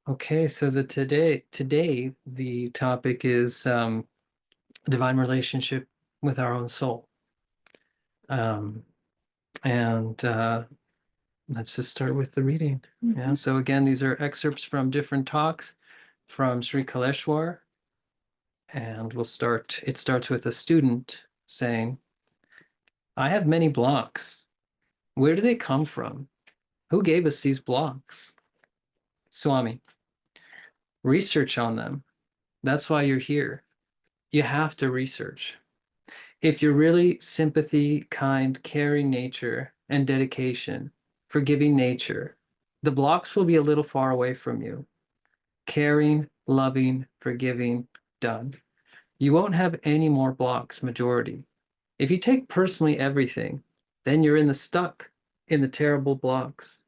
Okay, so today the topic is divine relationship with our own soul. Um, and let's just start with the reading. Yeah. So again, these are excerpts from different talks from Sri Kaleshwar, and it starts with a student saying, "I have many blocks. Where do they come from? Who gave us these blocks?" Swami, research on them. That's why you're here. You have to research. If you're really sympathy, kind, caring nature, and dedication, forgiving nature, the blocks will be a little far away from you. Caring, loving, forgiving, done. You won't have any more blocks, majority. If you take personally everything, then you're stuck in the terrible blocks.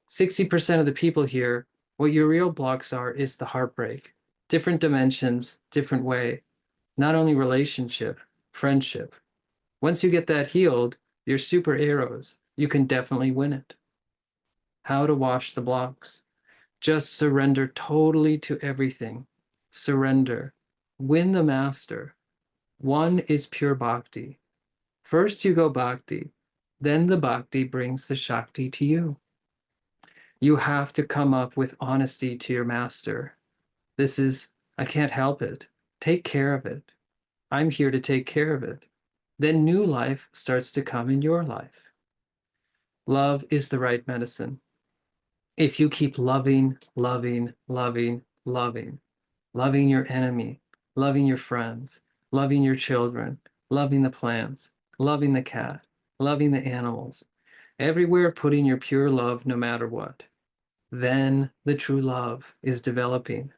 60% of the people here, what your real blocks are is the heartbreak. Different dimensions, different way. Not only relationship, friendship. Once you get that healed, you're super arrows. You can definitely win it. How to wash the blocks. Just surrender totally to everything. Surrender. Win the master. One is pure bhakti. First you go bhakti, then the bhakti brings the shakti to you. You have to come up with honesty to your master. This is, I can't help it. Take care of it. I'm here to take care of it. Then new life starts to come in your life. Love is the right medicine. If you keep loving, loving, loving, loving, loving your enemy, loving your friends, loving your children, loving the plants, loving the cat, loving the animals, everywhere putting your pure love no matter what, then the true love is developing.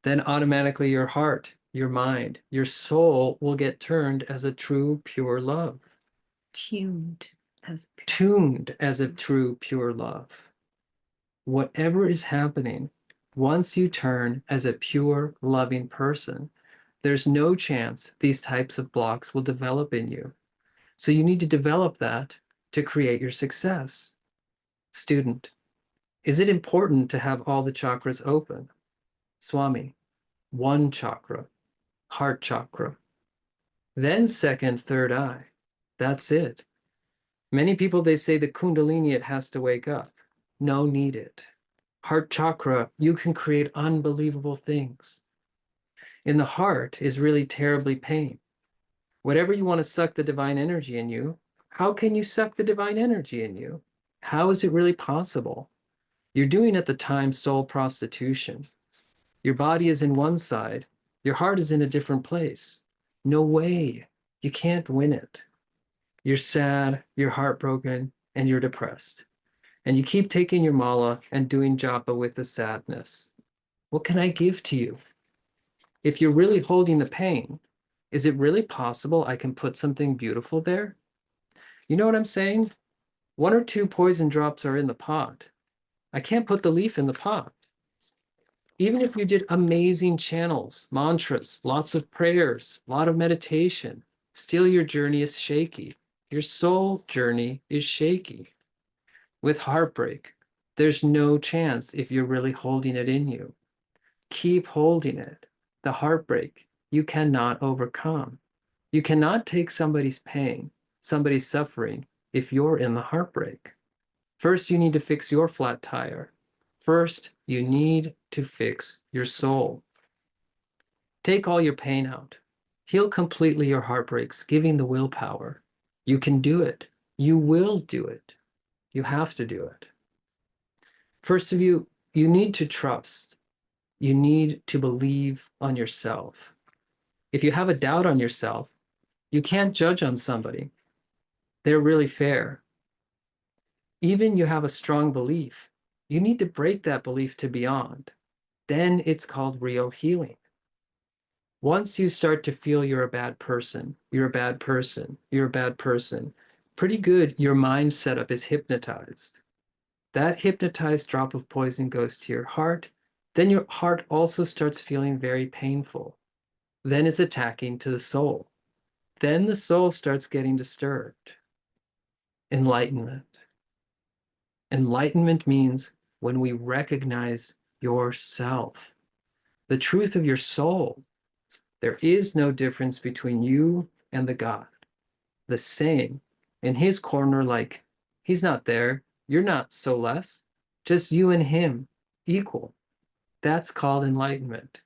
Then automatically your heart, your mind, your soul will get turned as a true pure love. Tuned as Tuned as a true pure love. Whatever is happening, once you turn as a pure loving person, there's no chance these types of blocks will develop in you. So you need to develop that to create your success. Student, is it important to have all the chakras open? Swami, one chakra, heart chakra. Then second, third eye. That's it. Many people, they say the Kundalini, it has to wake up. No need it. Heart chakra, you can create unbelievable things. In the heart is really terribly pain. Whatever you want to suck the divine energy in you, how can you suck the divine energy in you? How is it really possible? You're doing at the time soul prostitution. Your body is in one side, your heart is in a different place. No way. You can't win it. You're sad, you're heartbroken, and you're depressed. And you keep taking your mala and doing japa with the sadness. What can I give to you? If you're really holding the pain, is it really possible I can put something beautiful there? You know what I'm saying? One or two poison drops are in the pot. I can't put the leaf in the pot. Even if you did amazing channels, mantras, lots of prayers, a lot of meditation, still your journey is shaky. Your soul journey is shaky. With heartbreak, there's no chance if you're really holding it in you. Keep holding it. The heartbreak, you cannot overcome. You cannot take somebody's pain, somebody's suffering, if you're in the heartbreak. First, you need to fix your flat tire. First, you need to fix your soul. Take all your pain out. Heal completely your heartbreaks, giving the willpower. You can do it. You will do it. You have to do it. First of you need to trust. You need to believe on yourself. If you have a doubt on yourself, you can't judge on somebody. They're really fair. Even you have a strong belief, you need to break that belief to beyond. Then it's called real healing. Once you start to feel you're a bad person, you're a bad person, you're a bad person, pretty good, your mind setup is hypnotized. That hypnotized drop of poison goes to your heart. Then your heart also starts feeling very painful. Then it's attacking to the soul. Then the soul starts getting disturbed. Enlightenment. Enlightenment means when we recognize yourself, the truth of your soul. There is no difference between you and the God. The same in his corner, like he's not there. You're not so less, just you and him equal. That's called enlightenment.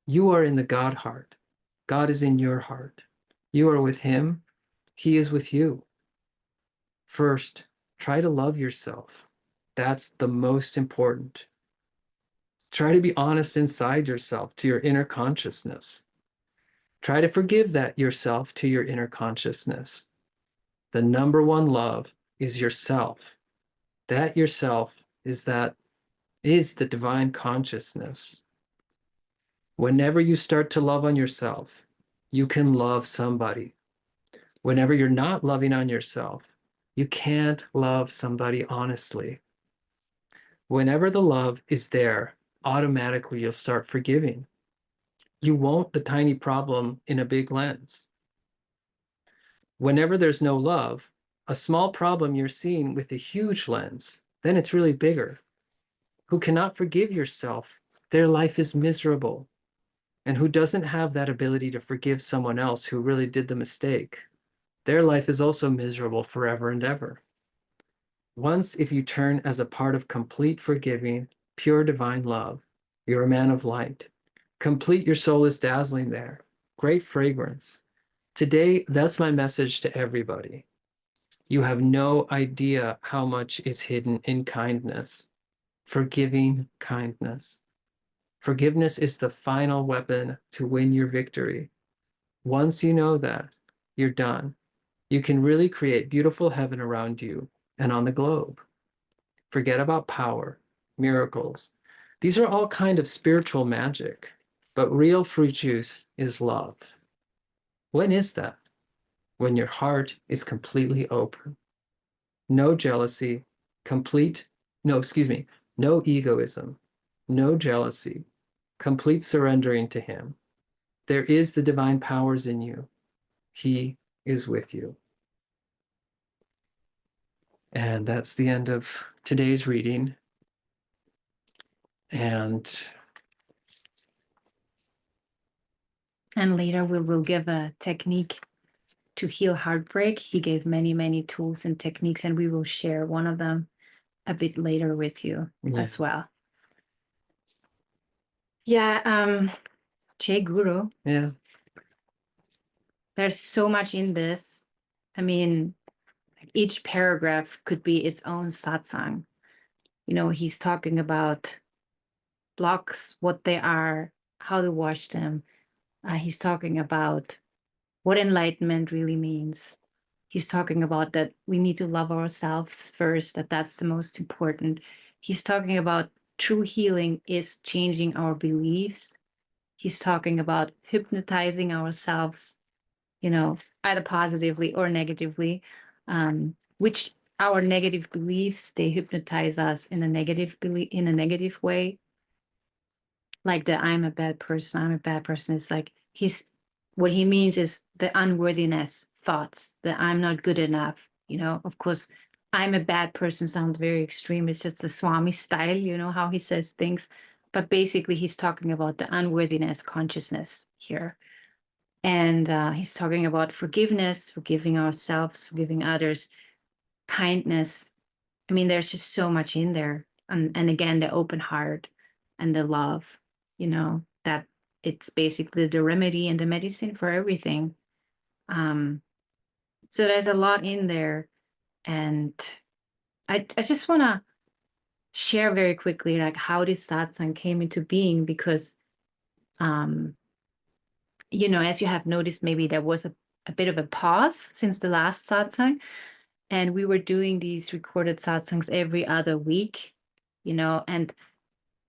You are in the God heart. God is in your heart. You are with him. He is with you. First, try to love yourself. That's the most important. Try to be honest inside yourself to your inner consciousness. Try to forgive that yourself to your inner consciousness. The number one love is yourself. That yourself is the divine consciousness. Whenever you start to love on yourself, you can love somebody. Whenever you're not loving on yourself, you can't love somebody honestly. Whenever the love is there, automatically you'll start forgiving. You won't the tiny problem in a big lens. Whenever there's no love, a small problem you're seeing with a huge lens, then it's really bigger. Who cannot forgive yourself, their life is miserable. And who doesn't have that ability to forgive someone else who really did the mistake, their life is also miserable forever and ever. Once, if you turn as a part of complete forgiving, pure divine love, you're a man of light. Complete, your soul is dazzling there. Great fragrance. Today, that's my message to everybody. You have no idea how much is hidden in kindness, forgiving kindness. Forgiveness is the final weapon to win your victory. Once you know that, you're done. You can really create beautiful heaven around you and on the globe. Forget about power, miracles. These are all kind of spiritual magic, but real fruit juice is love. When is that? When your heart is completely open. No jealousy, no egoism, no jealousy, complete surrendering to him. There is the divine powers in you. He is with you. And that's the end of today's reading. And later we will give a technique to heal heartbreak. He gave many, many tools and techniques, and we will share one of them a bit later with you as well. Yeah, Jay Guru. Yeah. There's so much in this. I mean, each paragraph could be its own satsang. You know, he's talking about blocks, what they are, how to wash them. He's talking about what enlightenment really means. He's talking about that we need to love ourselves first, that's the most important. He's talking about true healing is changing our beliefs. He's talking about hypnotizing ourselves, you know, either positively or negatively, which our negative beliefs, they hypnotize us in a negative way. Like the I'm a bad person. It's like what he means is the unworthiness thoughts, that I'm not good enough. You know, of course, I'm a bad person sounds very extreme. It's just the Swami style, you know, how he says things. But basically, he's talking about the unworthiness consciousness here. And he's talking about forgiveness, forgiving ourselves, forgiving others, kindness. I mean, there's just so much in there. And again, the open heart and the love, you know, that it's basically the remedy and the medicine for everything. So there's a lot in there. And I just want to share very quickly, like how this satsang came into being, because, you know, as you have noticed, maybe there was a bit of a pause since the last satsang. And we were doing these recorded satsangs every other week, you know, and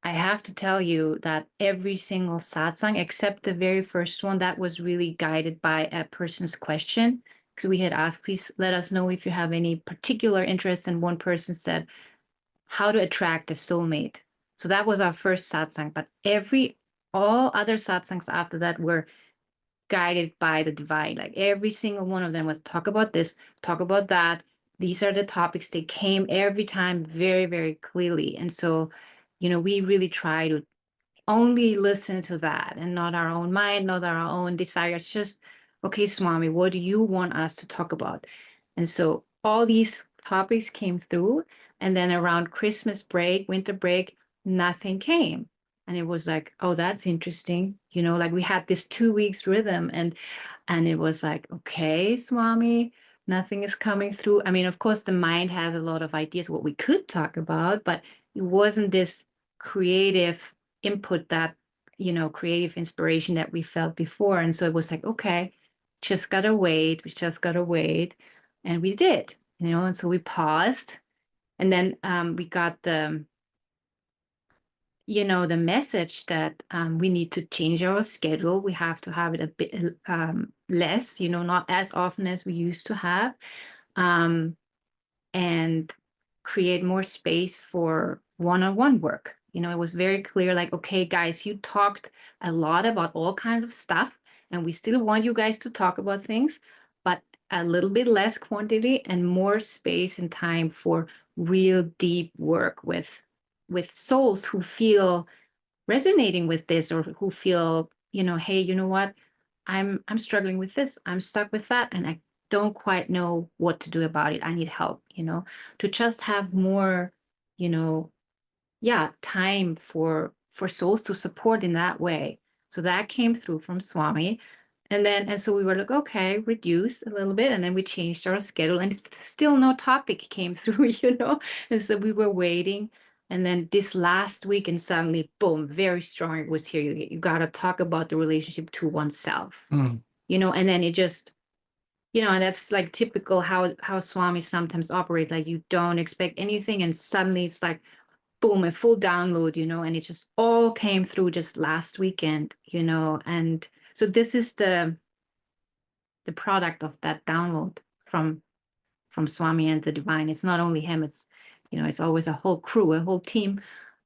I have to tell you that every single satsang, except the very first one, that was really guided by a person's question. Because we had asked, please let us know if you have any particular interest. And one person said, how to attract a soulmate. So that was our first satsang. But all other satsangs after that were guided by the divine. Like every single one of them was talk about this, talk about that. These are the topics. They came every time very, very clearly. And so we really try to only listen to that and not our own mind, not our own desires. Just, okay, Swami, what do you want us to talk about? And so all these topics came through. And then around Christmas break, winter break, nothing came. And it was like, oh, that's interesting. Like we had this 2 weeks rhythm, and it was like, okay, Swami, nothing is coming through. I mean, of course, the mind has a lot of ideas what we could talk about, but it wasn't this creative input, that creative inspiration that we felt before. And so it was like, okay, just gotta wait, we just gotta wait. And we did, and so we paused, and then we got the message that we need to change our schedule. We have to have it a bit less, not as often as we used to have, um, and create more space for one-on-one work. It was very clear, like, okay, guys, you talked a lot about all kinds of stuff, and we still want you guys to talk about things, but a little bit less quantity and more space and time for real deep work with souls who feel resonating with this, or who feel, hey, you know what? I'm struggling with this. I'm stuck with that, and I don't quite know what to do about it. I need help, to just have more, you know, yeah, time for souls to support in that way. So that came through from Swami. And so we were like, okay, reduce a little bit. And then we changed our schedule, and still no topic came through, And so we were waiting. And then this last week, and suddenly, boom, very strong. It was here. You got to talk about the relationship to oneself, and then it just, and that's like typical how Swami sometimes operate. Like you don't expect anything, and suddenly it's like, boom, a full download, and it just all came through just last weekend, and so this is the product of that download from Swami and the divine. It's not only him, it's always a whole crew, a whole team.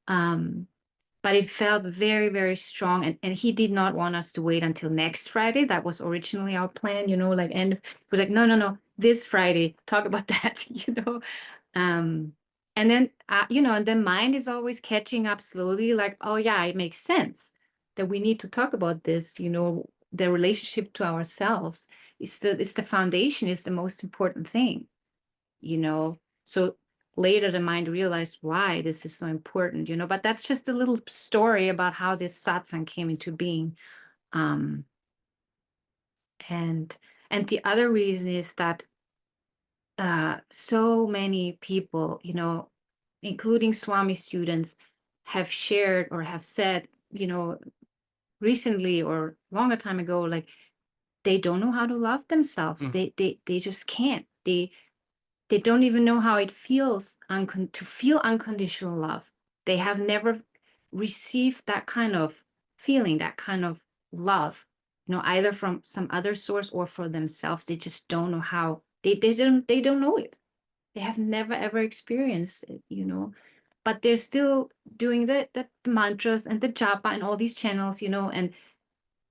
But it felt very, very strong. And he did not want us to wait until next Friday. That was originally our plan, like, and it was like, no, this Friday, talk about that, And then, and the mind is always catching up slowly, like, oh yeah, it makes sense that we need to talk about this, the relationship to ourselves. It's the foundation, it's the most important thing, So later the mind realized why this is so important, but that's just a little story about how this satsang came into being. Um, and the other reason is that so many people, including Swami students, have shared or have said, recently or longer time ago, like they don't know how to love themselves. They just can't. They don't even know how it feels to feel unconditional love. They have never received that kind of feeling, that kind of love, either from some other source or for themselves. They just don't know how. They don't know it. They have never ever experienced it, But they're still doing the mantras and the japa and all these channels, and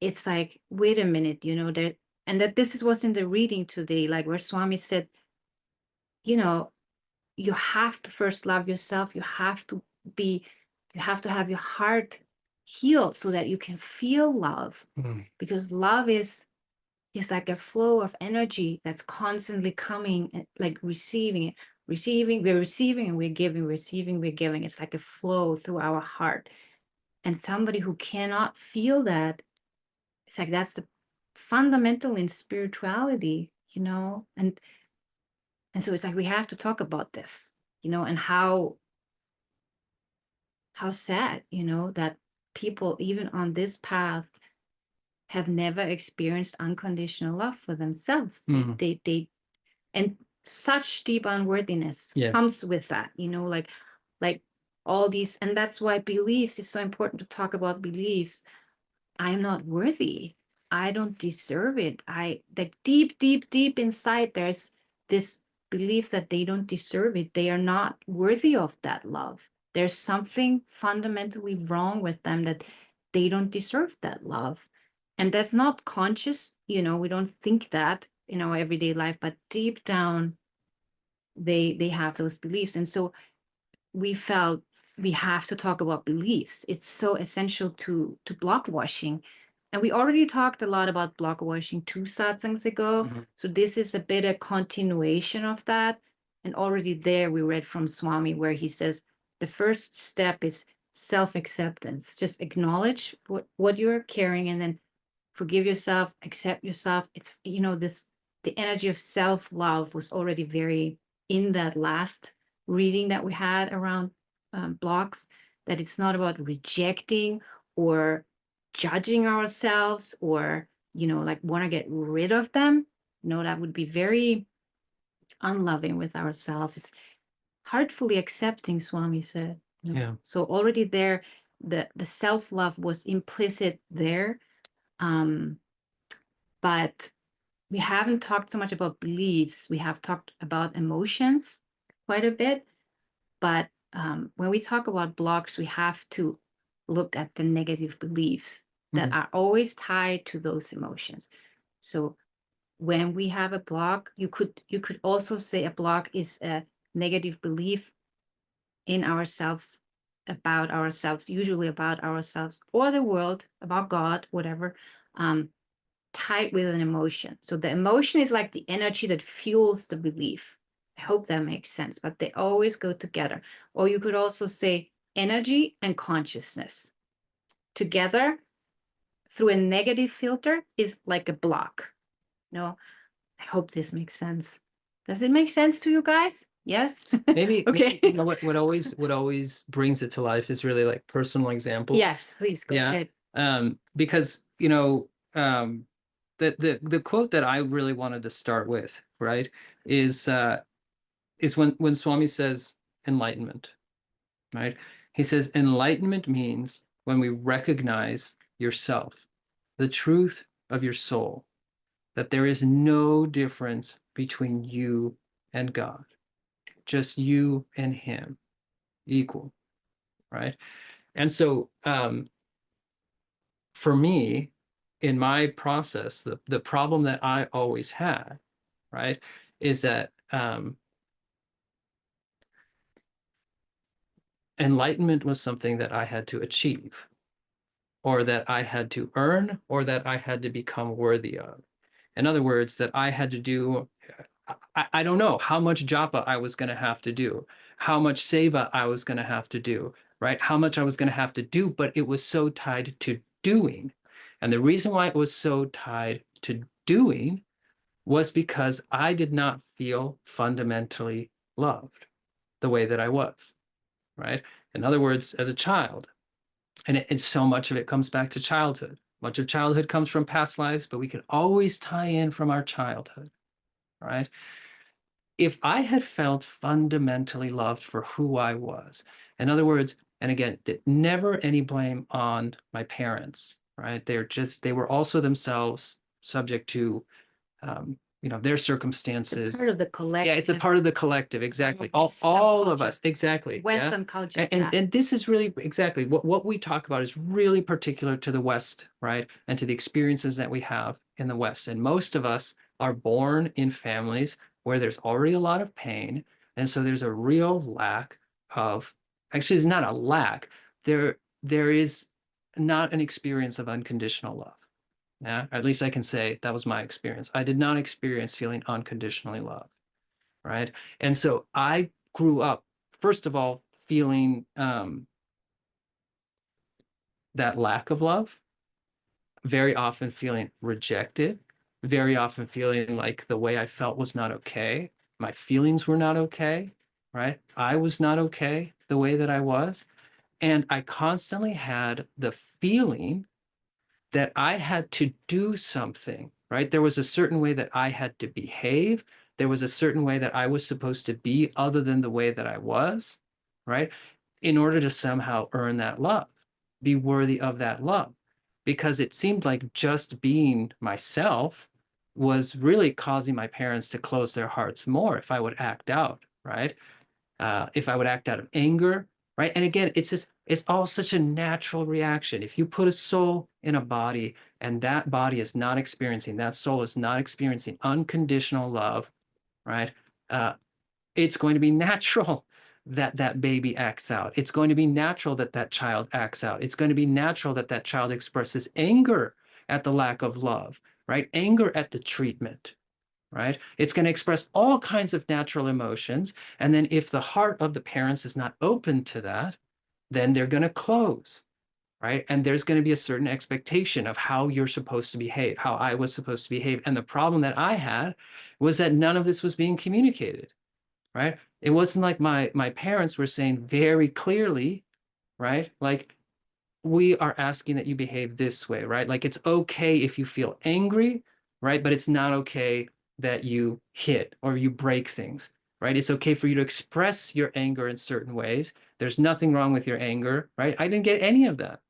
it's like, wait a minute, that this is what's in the reading today, like where Swami said, you have to first love yourself. You have to have your heart healed so that you can feel love. Because love is like a flow of energy that's constantly coming, and like receiving, we're receiving and we're giving, receiving, we're giving. It's like a flow through our heart. And somebody who cannot feel that, it's like that's the fundamental in spirituality, and so it's like we have to talk about this, and how sad, that people even on this path have never experienced unconditional love for themselves. They and such deep unworthiness comes with that, like all these, and that's why beliefs is so important to talk about beliefs. I'm not worthy. I don't deserve it. Like deep inside, there's this belief that they don't deserve it. They are not worthy of that love. There's something fundamentally wrong with them, that they don't deserve that love. And that's not conscious, we don't think that in our everyday life, but deep down, they have those beliefs. And so we felt we have to talk about beliefs. It's so essential to block washing. And we already talked a lot about block washing 2 satsangs ago. Mhm. So this is a bit a continuation of that. And already there we read from Swami where he says the first step is self-acceptance. Just acknowledge what you're carrying and then forgive yourself, accept yourself. It's, the energy of self-love was already very in that last reading that we had around blocks, that it's not about rejecting or judging ourselves or, like want to get rid of them. No, that would be very unloving with ourselves. It's heartfully accepting, Swami said. Yeah. So already there, the self-love was implicit there. But we haven't talked so much about beliefs. We have talked about emotions quite a bit. But when we talk about blocks, we have to look at the negative beliefs that Mhm. are always tied to those emotions. So when we have a block, you could also say a block is a negative belief in ourselves, about ourselves, usually about ourselves or the world, about God, whatever, tied with an emotion. So the emotion is like the energy that fuels the belief. I hope that makes sense, but they always go together. Or you could also say energy and consciousness together through a negative filter is like a block. No, I hope this makes sense. Does it make sense to you guys? Yes. Maybe, Okay. you know what always brings it to life is really like personal examples. Yes, please go Yeah. ahead. Because the quote that I really wanted to start with, right, is when Swami says enlightenment, right? He says enlightenment means when we recognize yourself, the truth of your soul, that there is no difference between you and God, just you and him, equal, right? And so for me, in my process, the problem that I always had, right, is that enlightenment was something that I had to achieve, or that I had to earn, or that I had to become worthy of. In other words, that I had to do, I don't know how much japa I was going to have to do, how much seva I was going to have to do, right? How much I was going to have to do, but it was so tied to doing. And the reason why it was so tied to doing was because I did not feel fundamentally loved the way that I was, right? In other words, as a child, and so much of it comes back to childhood. Much of childhood comes from past lives, but we can always tie in from our childhood, right? If I had felt fundamentally loved for who I was, in other words, and again, never any blame on my parents, right? They were also themselves subject to their It's circumstances. part of the Yeah, it's a collective. part of the collective, exactly. All Western all of culture. us, exactly. Yeah. Western culture. And this is really exactly what we talk about is really particular to the West, right? And to the experiences that we have in the West. And most of us are born in families where there's already a lot of pain. And so there's a real lack of, actually, it's not a lack. There is not an experience of unconditional love. Yeah, at least I can say that was my experience. I did not experience feeling unconditionally loved, right? And so I grew up, first of all, feeling that lack of love, very often feeling rejected, very often feeling like the way I felt was not okay. My feelings were not okay, right? I was not okay the way that I was. And I constantly had the feeling that I had to do something, right? There was a certain way that I had to behave. There was a certain way that I was supposed to be other than the way that I was, right? In order to somehow earn that love, be worthy of that love. Because it seemed like just being myself was really causing my parents to close their hearts more if I would act out, right? If I would act out of anger, right? And again, it's all such a natural reaction. If you put a soul in a body and that body is not experiencing, that soul is not experiencing unconditional love, right? Uh, it's going to be natural that that baby acts out. It's going to be natural that that child acts out. It's going to be natural that that child expresses anger at the lack of love, right? Anger at the treatment, right? It's going to express all kinds of natural emotions. And then if the heart of the parents is not open to that, then they're going to close, right? And there's going to be a certain expectation of how you're supposed to behave, how I was supposed to behave. And the problem that I had was that none of this was being communicated, right? It wasn't like my parents were saying very clearly, right? Like, we are asking that you behave this way, right? Like, it's okay if you feel angry, right? But it's not okay that you hit or you break things, right? It's okay for you to express your anger in certain ways. There's nothing wrong with your anger, right? I didn't get any of that.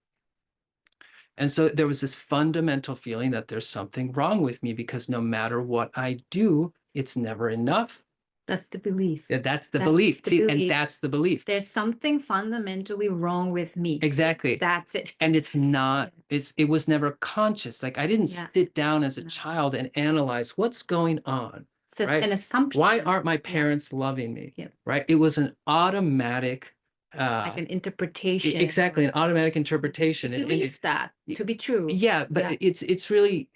And so there was this fundamental feeling that there's something wrong with me because no matter what I do, it's never enough. That's the belief. That's the That's belief. the See, and belief. that's the belief. There's something fundamentally wrong with me. Exactly. That's it. And it's not, it was never conscious. Like, I didn't Yeah. sit down as a No. child and analyze what's going on. It's just Right. an assumption. Why aren't my parents loving me? Yeah. Right. It was an automatic, Like an interpretation. exactly, an automatic interpretation. He believes that to be true. Yeah, but Yeah. it's really,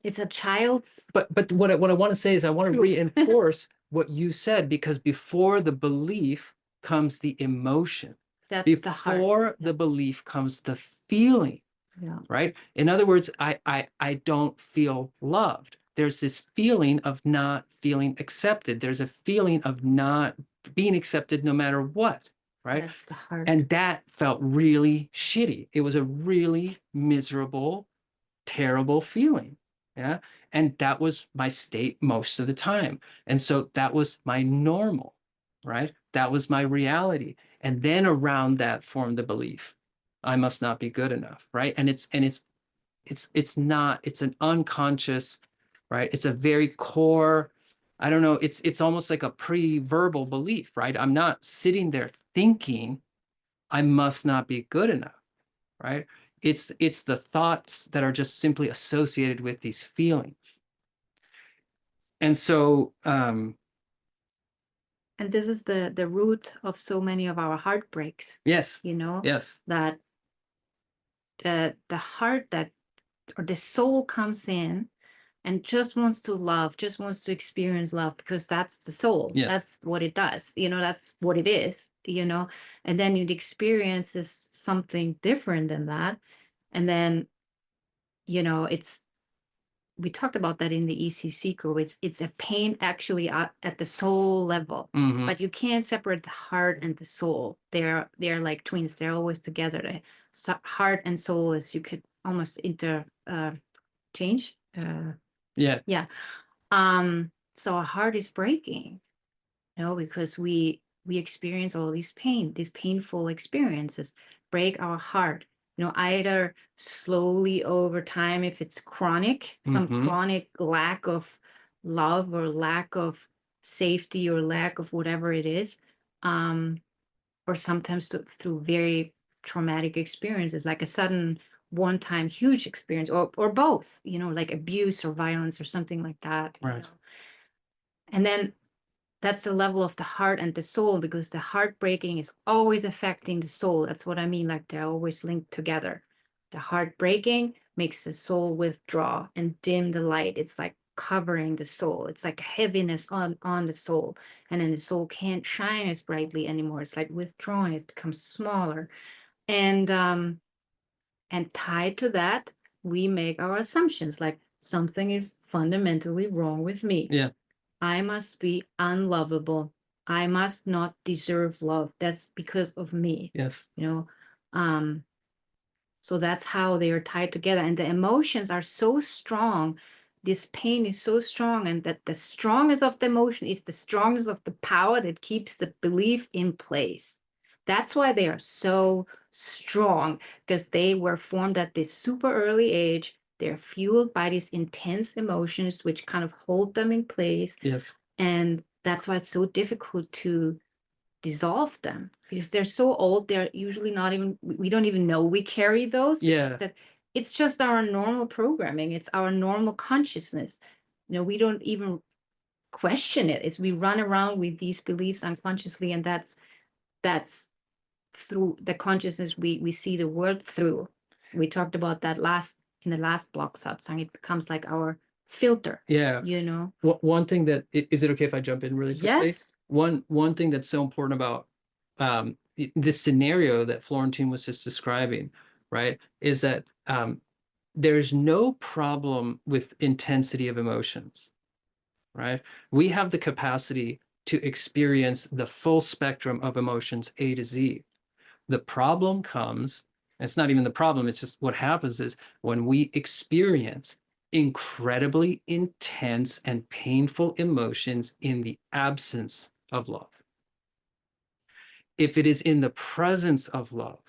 It's a child's. but what I want to say is I want to Truth. reinforce what you said, because before the belief comes the emotion. That's the heart. Before the belief comes the feeling, Yeah. right? In other words, I don't feel loved. There's this feeling of not feeling accepted. There's a feeling of not being accepted no matter what, right? That's the heart. And that felt really shitty. It was a really miserable, terrible feeling. Yeah. And that was my state most of the time. And so that was my normal, right? That was my reality. And then around that formed the belief, I must not be good enough, right? And it's not, it's an unconscious, right? It's a very core, I don't know, it's almost like a pre-verbal belief, right? I'm not sitting there thinking I must not be good enough, right? It's the thoughts that are just simply associated with these feelings. And so And this is the root of so many of our heartbreaks, yes, you know, yes, that the heart that, or the soul comes in and just wants to love, just wants to experience love, because that's the soul. yes, That's what it does. That's what it is, and then it experiences something different than that. And then, it's, we talked about that in the ECC group. It's a pain actually at the soul level, mhm, but you can't separate the heart and the soul. They're like twins. They're always together. The heart and soul is, you could almost change. yeah, Yeah. So our heart is breaking, because we experience all these painful experiences break our heart, either slowly over time, if it's chronic, some mhm, chronic lack of love or lack of safety or lack of whatever it is, or sometimes through very traumatic experiences, like a sudden one-time huge experience, or both, like abuse or violence or something like that. right, And then that's the level of the heart and the soul, because the heartbreaking is always affecting the soul. That's what I mean. Like, they're always linked together. The heartbreaking makes the soul withdraw and dim the light. It's like covering the soul. It's like a heaviness on the soul. And then the soul can't shine as brightly anymore. It's like withdrawing. It becomes smaller. And tied to that, we make our assumptions, like something is fundamentally wrong with me. yeah, I must be unlovable. I must not deserve love. That's because of me, yes, so that's how they are tied together. And the emotions are so strong. This pain is so strong, and that the strongest of the emotion is the strongest of the power that keeps the belief in place. That's why they are so strong, because they were formed at this super early age. They're fueled by these intense emotions, which kind of hold them in place. yes, And that's why it's so difficult to dissolve them, because they're so old. They're usually not even, we don't even know we carry those. yeah, It's just our normal programming. It's our normal consciousness. We don't even question it. Is we run around with these beliefs unconsciously, and that's through the consciousness we see the world through. We talked about that in the last block satsang. It becomes like our filter, Yeah. One thing that is it okay if I jump in really quickly? Yes. One thing that's so important about this scenario that Florentine was just describing, right, is that there's no problem with intensity of emotions, right? We have the capacity to experience the full spectrum of emotions A to Z. The problem comes, and it's not even the problem, it's just what happens is when we experience incredibly intense and painful emotions in the absence of love. If it is in the presence of love,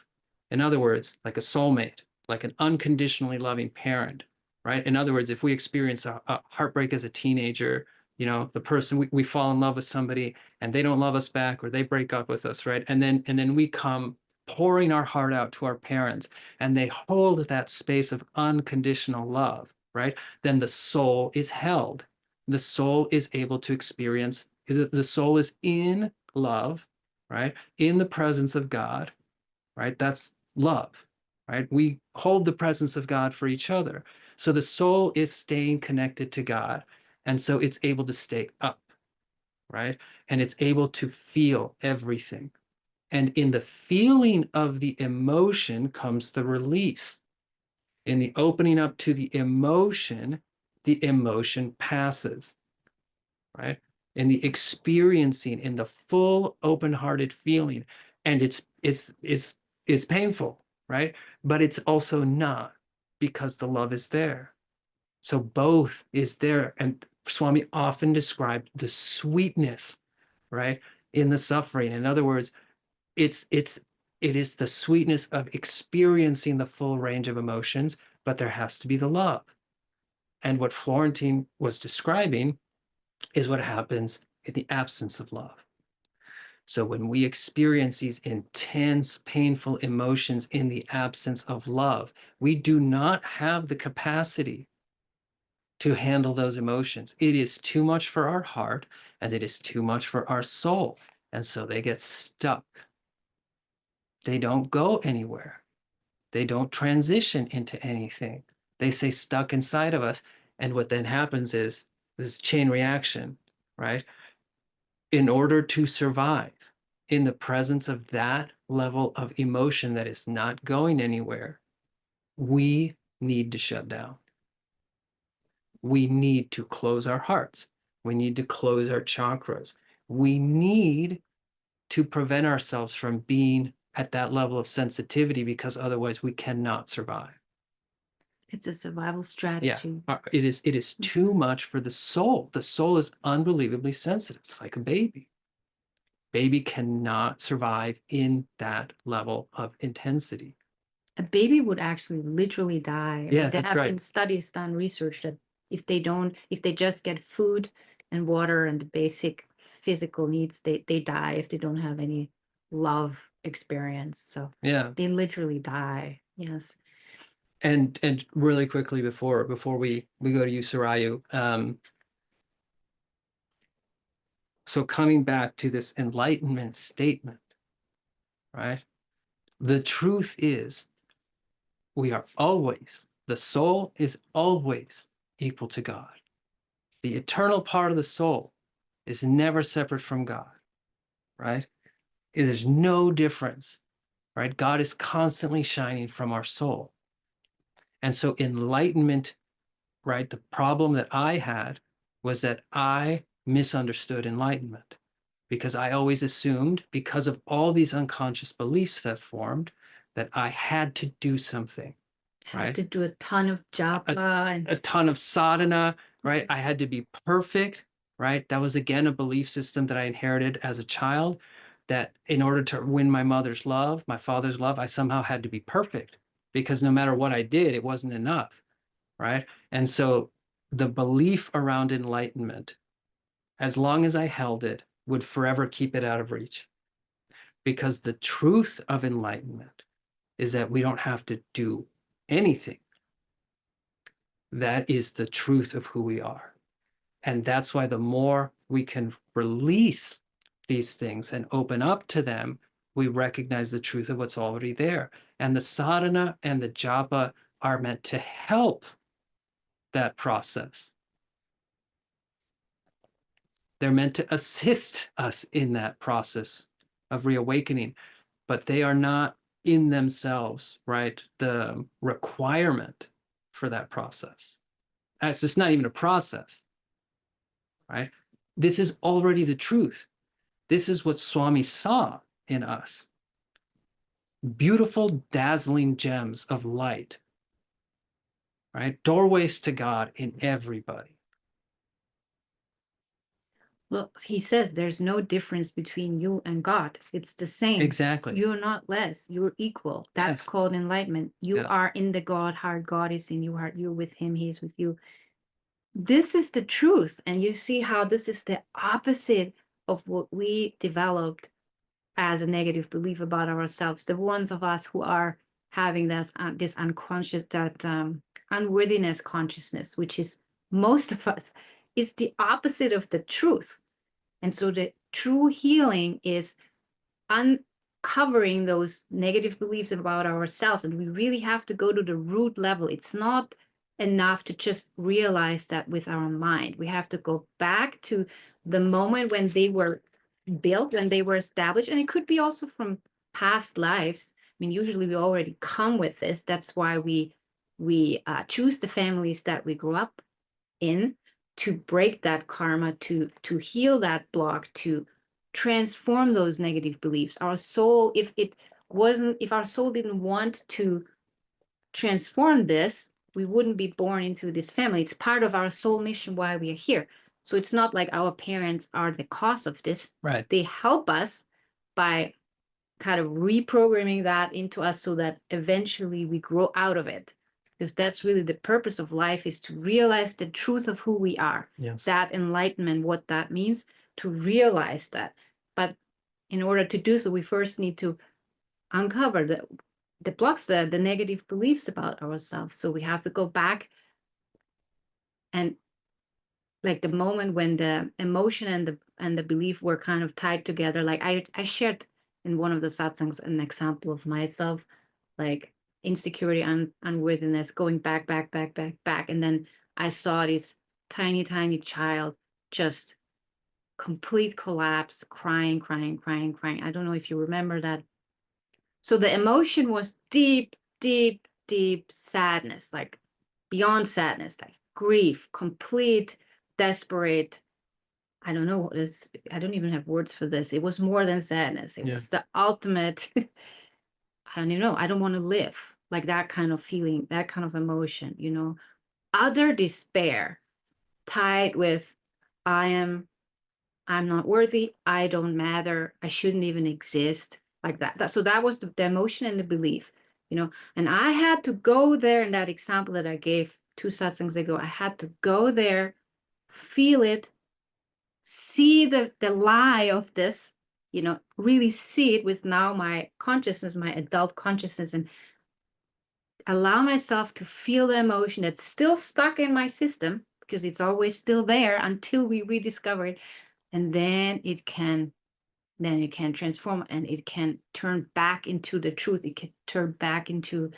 in other words, like a soulmate, like an unconditionally loving parent, right? In other words, if we experience a heartbreak as a teenager, the person we fall in love with somebody and they don't love us back, or they break up with us, right? And then we come pouring our heart out to our parents and they hold that space of unconditional love, right? Then the soul is held. The soul is able to experience, the soul is in love, right? In the presence of God, right? That's love, right? We hold the presence of God for each other. So the soul is staying connected to God. And so it's able to stay up, right? And it's able to feel everything. And in the feeling of the emotion comes the release. In the opening up to the emotion passes, right? In the experiencing, in the full open-hearted feeling. And it's painful, right? But it's also not, because the love is there. So both is there. And Swami often described the sweetness, right, in the suffering. In other words, it is the sweetness of experiencing the full range of emotions, but there has to be the love. And what Florentine was describing is what happens in the absence of love. So when we experience these intense, painful emotions in the absence of love, we do not have the capacity to handle those emotions. It is too much for our heart and it is too much for our soul. And so they get stuck. They don't go anywhere. They don't transition into anything. They stay stuck inside of us. And what then happens is this chain reaction, right? In order to survive in the presence of that level of emotion that is not going anywhere, we need to shut down. We need to close our hearts. We need to close our chakras. We need to prevent ourselves from being at that level of sensitivity, because otherwise we cannot survive. It's a survival strategy. Yeah, it is too much for the soul. The soul is unbelievably sensitive. It's like a baby. Baby cannot survive in that level of intensity. A baby would actually literally die. Yeah, There that's have right. been studies done, research that if they just get food and water and the basic physical needs, they die if they don't have any love experience. So Yeah. they literally die. Yes. And really quickly before we go to you, Sarayu, so coming back to this enlightenment statement, right? The truth is the soul is always equal to God. The eternal part of the soul is never separate from God, right? There's no difference, right? God is constantly shining from our soul. And so enlightenment, right? The problem that I had was that I misunderstood enlightenment, because I always assumed, because of all these unconscious beliefs that formed, that I had to do something, right? Had to do a ton of japa and a ton of sadhana, right? I had to be perfect, right? That was again a belief system that I inherited as a child, that in order to win my mother's love, my father's love, I somehow had to be perfect, because no matter what I did, it wasn't enough, right? And so the belief around enlightenment, as long as I held it, would forever keep it out of reach. Because the truth of enlightenment is that we don't have to do anything. That is the truth of who we are. And that's why the more we can release these things and open up to them, we recognize the truth of what's already there. And the sadhana and the japa are meant to help that process. They're meant to assist us in that process of reawakening, but they are not in themselves, right, the requirement for that process. It's just not even a process, right? This is already the truth. This is what Swami saw in us. Beautiful, dazzling gems of light, right? Doorways to God in everybody. Well, he says there's no difference between you and God. It's the same. Exactly. You're not less. You're equal. That's Yes. called enlightenment. You Yes. are in the God heart. God is in your heart. You're with him. He is with you. This is the truth. And you see how this is the opposite of what we developed as a negative belief about ourselves. The ones of us who are having this unconscious, that unworthiness consciousness, which is most of us, is the opposite of the truth. And so the true healing is uncovering those negative beliefs about ourselves. And we really have to go to the root level. It's not enough to just realize that with our mind. We have to go back to the moment when they were built, when they were established. And it could be also from past lives. I mean, usually we already come with this. That's why we choose the families that we grew up in, to break that karma, to heal that block, to transform those negative beliefs. Our soul, if our soul didn't want to transform this, we wouldn't be born into this family. It's part of our soul mission why we are here. So it's not like our parents are the cause of this. Right. They help us by kind of reprogramming that into us so that eventually we grow out of it. Because that's really the purpose of life, is to realize the truth of who we are. Yes. That enlightenment, what that means, to realize that. But in order to do so, we first need to uncover the blocks, the negative beliefs about ourselves. So we have to go back, and like the moment when the emotion and the belief were kind of tied together. Like I shared in one of the satsangs an example of myself, like insecurity and unworthiness, going back, and then I saw this tiny child just complete collapse, crying. I don't know if you remember that. So the emotion was deep sadness, like beyond sadness, like grief, complete, desperate. I don't know what is, I don't even have words for this. It was more than sadness. It was the ultimate, I don't even know. I don't want to live, like that kind of feeling, that kind of emotion, utter despair tied with, I'm not worthy. I don't matter. I shouldn't even exist, like that. So that was the emotion and the belief, and I had to go there in that example that I gave 2 satsangs ago. I had to go there, feel it, see the lie of this, really see it with now my consciousness, my adult consciousness, and allow myself to feel the emotion that's still stuck in my system, because it's always still there until we rediscover it. And then it can transform, and it can turn back into the truth. It can turn back into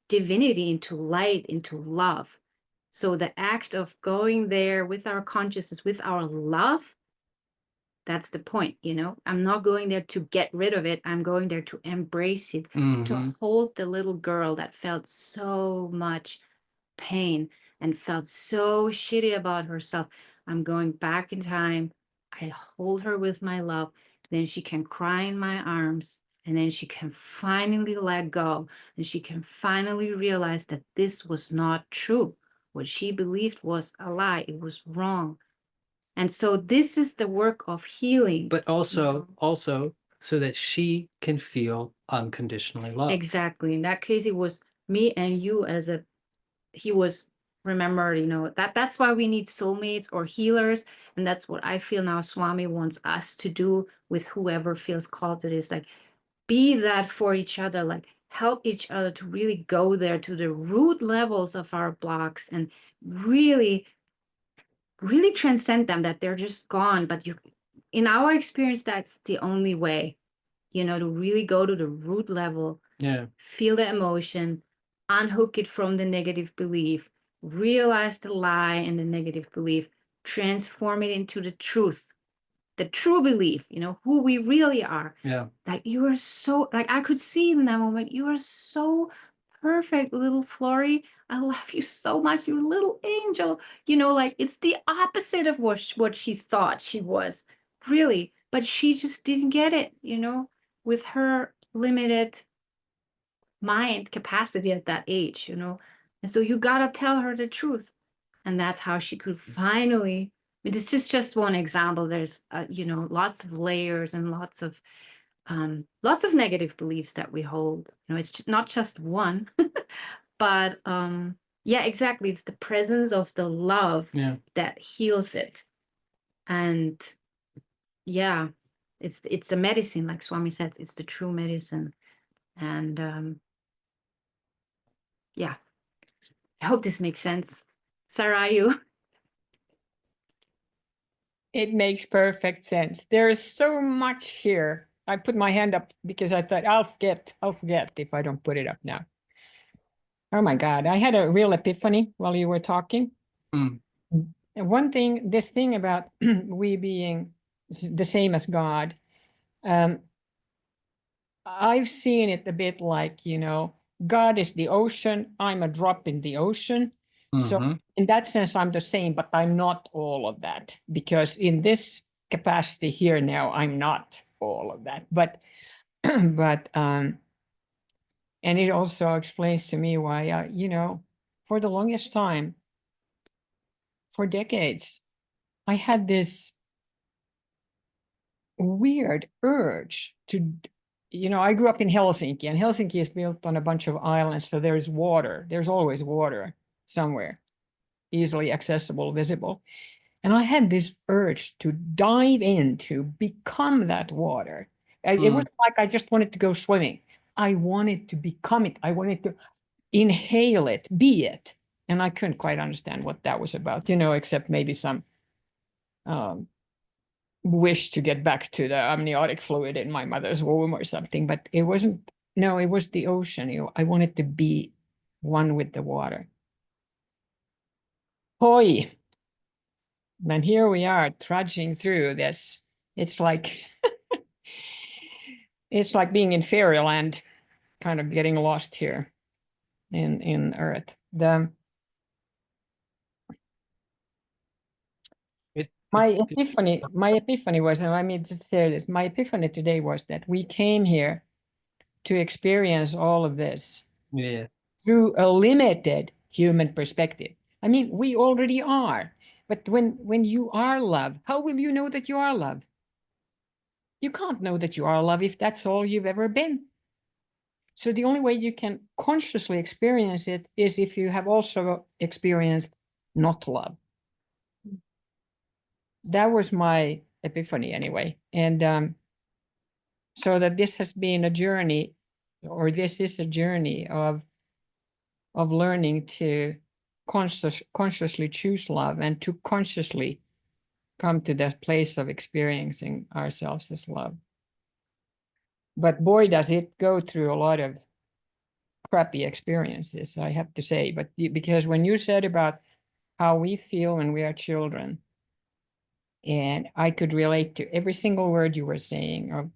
divinity, into light, into love. So the act of going there with our consciousness, with our love, that's the point, I'm not going there to get rid of it. I'm going there to embrace it, to hold the little girl that felt so much pain and felt so shitty about herself. I'm going back in time. I hold her with my love. Then she can cry in my arms. And then she can finally let go. And she can finally realize that this was not true. What she believed was a lie. It was wrong. And so this is the work of healing. But also so that she can feel unconditionally loved. Exactly. In that case, it was me and you he was, remember, that's why we need soulmates or healers. And that's what I feel now Swami wants us to do with whoever feels called to this, like be that for each other, like help each other to really go there to the root levels of our blocks and really really transcend them, that they're just gone. But in our experience, that's the only way, to really go to the root level, Yeah. feel the emotion, unhook it from the negative belief, realize the lie and the negative belief, transform it into the truth, the true belief, who we really are. Yeah. That you are so, like, I could see in that moment, you are so perfect, little Flory. I love you so much, you little angel. Like, it's the opposite of what she thought she was, really. But she just didn't get it, with her limited mind capacity at that age, And so you gotta tell her the truth. And that's how she could finally, I mean, this is just one example. There's, lots of layers and lots of negative beliefs that we hold. It's not just one, but yeah, exactly. It's the presence of the love Yeah. that heals it. And yeah, it's the medicine, like Swami said, it's the true medicine. And yeah, I hope this makes sense. Sarayu. It makes perfect sense. There is so much here. I put my hand up because I thought I'll forget if I don't put it up now. Oh my God, I had a real epiphany while you were talking. Mm. And one thing, this thing about we being the same as God, I've seen it a bit like, God is the ocean, I'm a drop in the ocean. So Mhm. in that sense, I'm the same, but I'm not all of that, because in this capacity here now, I'm not all of that. But and it also explains to me why, for the longest time, for decades, I had this weird urge to, I grew up in Helsinki, and Helsinki is built on a bunch of islands, so there's water. There's always water somewhere, easily accessible, visible. And I had this urge to dive in, to become that water. It was like I just wanted to go swimming. I wanted to become it. I wanted to inhale it, be it. And I couldn't quite understand what that was about, except maybe some wish to get back to the amniotic fluid in my mother's womb or something. But it wasn't, no, it was the ocean. I wanted to be one with the water. Hoi. And here we are trudging through this. It's like it's like being in fairyland, kind of getting lost here in Earth. My epiphany was, and I mean, just say this, my epiphany today was that we came here to experience all of this Yeah. through a limited human perspective. I mean, we already are, but when you are love, how will you know that you are love? You can't know that you are love if that's all you've ever been. So the only way you can consciously experience it is if you have also experienced not love. That was my epiphany anyway. And so that this has been a journey, or this is a journey of learning to consciously choose love and to consciously come to that place of experiencing ourselves as love. But boy, does it go through a lot of crappy experiences, I have to say. But because when you said about how we feel when we are children, and I could relate to every single word you were saying.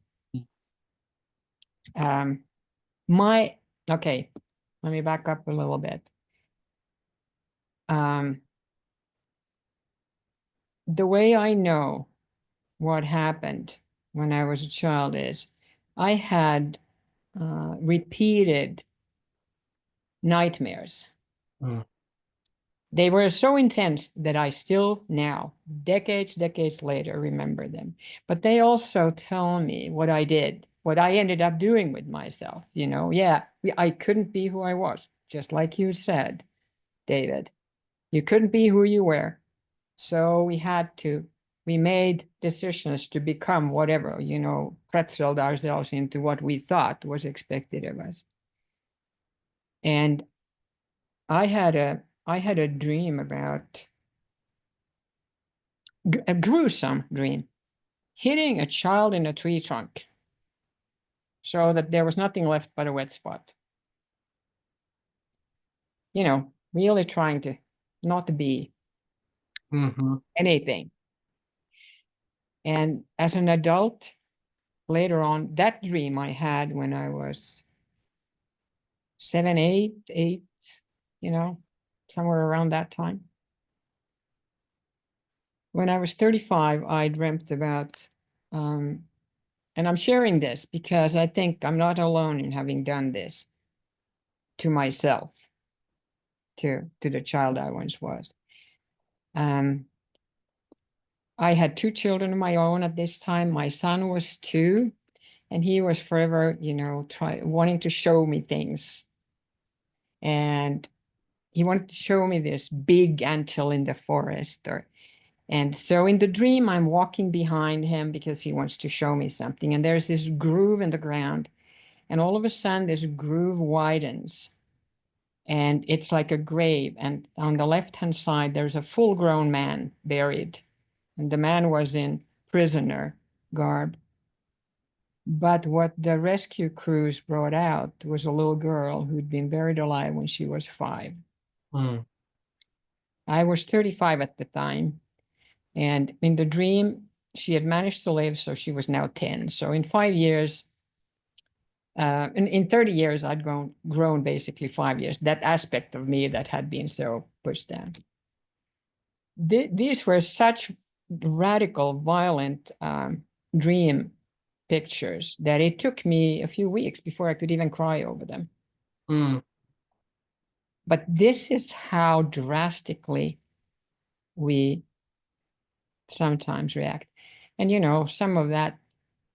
Okay, let me back up a little bit. The way I know what happened when I was a child is I had repeated nightmares. They were so intense that I still now, decades later, remember them. But they also tell me what I did, what I ended up doing with myself. Yeah, I couldn't be who I was, just like you said, David. You couldn't be who you were. So we made decisions to become whatever, pretzeled ourselves into what we thought was expected of us. And I had a dream about a gruesome dream, hitting a child in a tree trunk so that there was nothing left but a wet spot. You know, really trying to not be Mm-hmm. anything. And as an adult, later on, that dream I had when I was 7, 8, you know, somewhere around that time. When I was 35, I dreamt about, and I'm sharing this because I think I'm not alone in having done this to myself, to the child I once was. I had 2 children of my own at this time. My son was 2, and he was forever, you know, wanting to show me things. And he wanted to show me this big anthill in the forest. And so in the dream, I'm walking behind him because he wants to show me something. And there's this groove in the ground. And all of a sudden, this groove widens. And it's like a grave. And on the left-hand side, there's a full-grown man buried. And the man was in prisoner garb. But what the rescue crews brought out was a little girl who'd been buried alive when she was 5. Mm. I was 35 at the time. And in the dream, she had managed to live, so she was now 10. So in 5 years, in 30 years, I'd grown basically 5 years, that aspect of me that had been so pushed down. These were such radical, violent dream pictures that it took me a few weeks before I could even cry over them. Mm. But this is how drastically we sometimes react. And, you know, some of that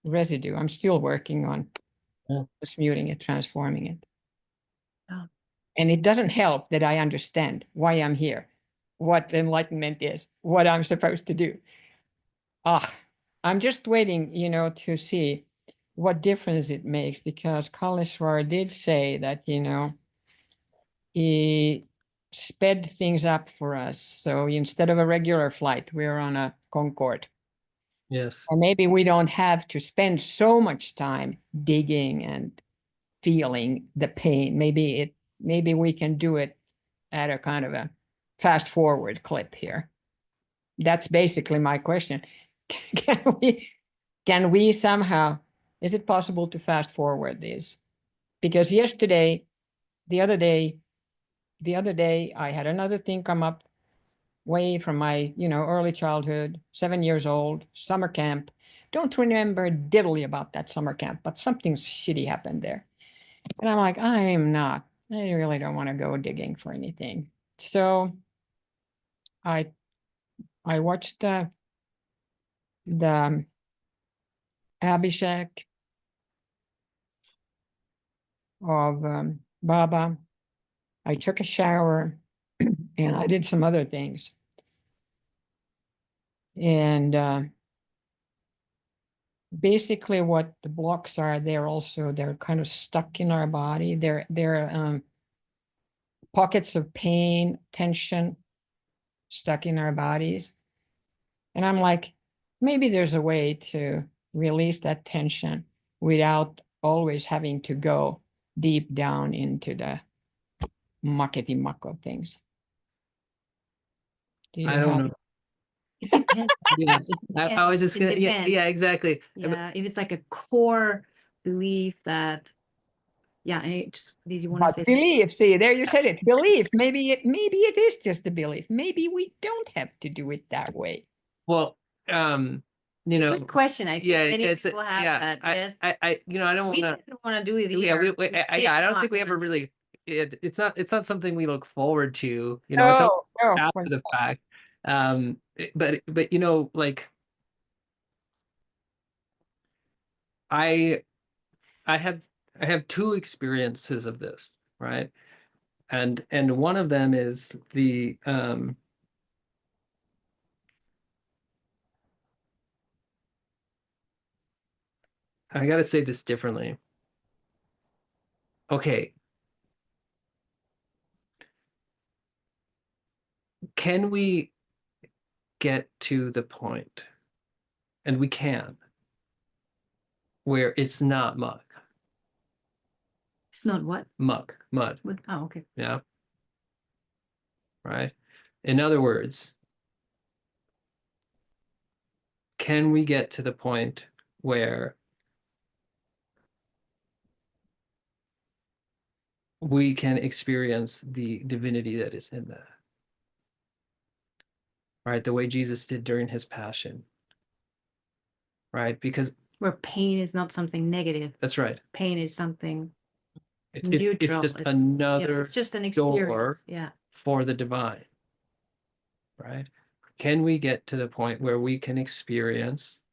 residue, I'm still working on transmuting it, transforming it. Oh. And it doesn't help that I understand why I'm here, what enlightenment is, what I'm supposed to do. I'm just waiting, you know, to see what difference it makes, because Kaleshwar did say that, you know, he sped things up for us. So instead of a regular flight, we're on a Concorde. Yes. Or maybe we don't have to spend so much time digging and feeling the pain. Maybe we can do it at a kind of a fast forward clip here. That's basically my question. Can we somehow, is it possible to fast forward this? Because the other day, I had another thing come up way from my, you know, early childhood, 7 years old, summer camp. Don't remember diddly about that summer camp, but something shitty happened there. And I'm like, I really don't want to go digging for anything. So I watched the Abhishek of Baba. I took a shower and I did some other things. And basically what the blocks are, they're kind of stuck in our body. They're pockets of pain, tension stuck in our bodies. And I'm like, maybe there's a way to release that tension without always having to go deep down into the muckety muck of things. I don't know. It depends. Yeah. It I was just depends. gonna, It yeah, depends. yeah, exactly. Yeah, if it's like a core belief that, yeah, and did you want to But say belief, see, there you said it. Belief. Maybe it is just a belief. Maybe we don't have to do it that way. Well, you know, good question? I think yeah, many it's people have yeah. that. Yes. I, you know, I don't We want didn't want to do it to. Yeah, either. I don't think we ever really. It's not something we look forward to. You know, it's No, after the fact. But you know, like I I have I have 2 experiences of this, right? And one of them is the I got to say this differently. Okay. Can we get to the point, and we can, where it's not muck, It's not what? mud, What? Oh, okay. yeah, right? In other words, can we get to the point where we can experience the divinity that is in that? Right? The way Jesus did during his passion. Right? Because Where pain is not something negative. that's right. Pain is something It's neutral. just Yeah, another it's just an door experience. Yeah. for the divine. Right? Can we get to the point where we can experience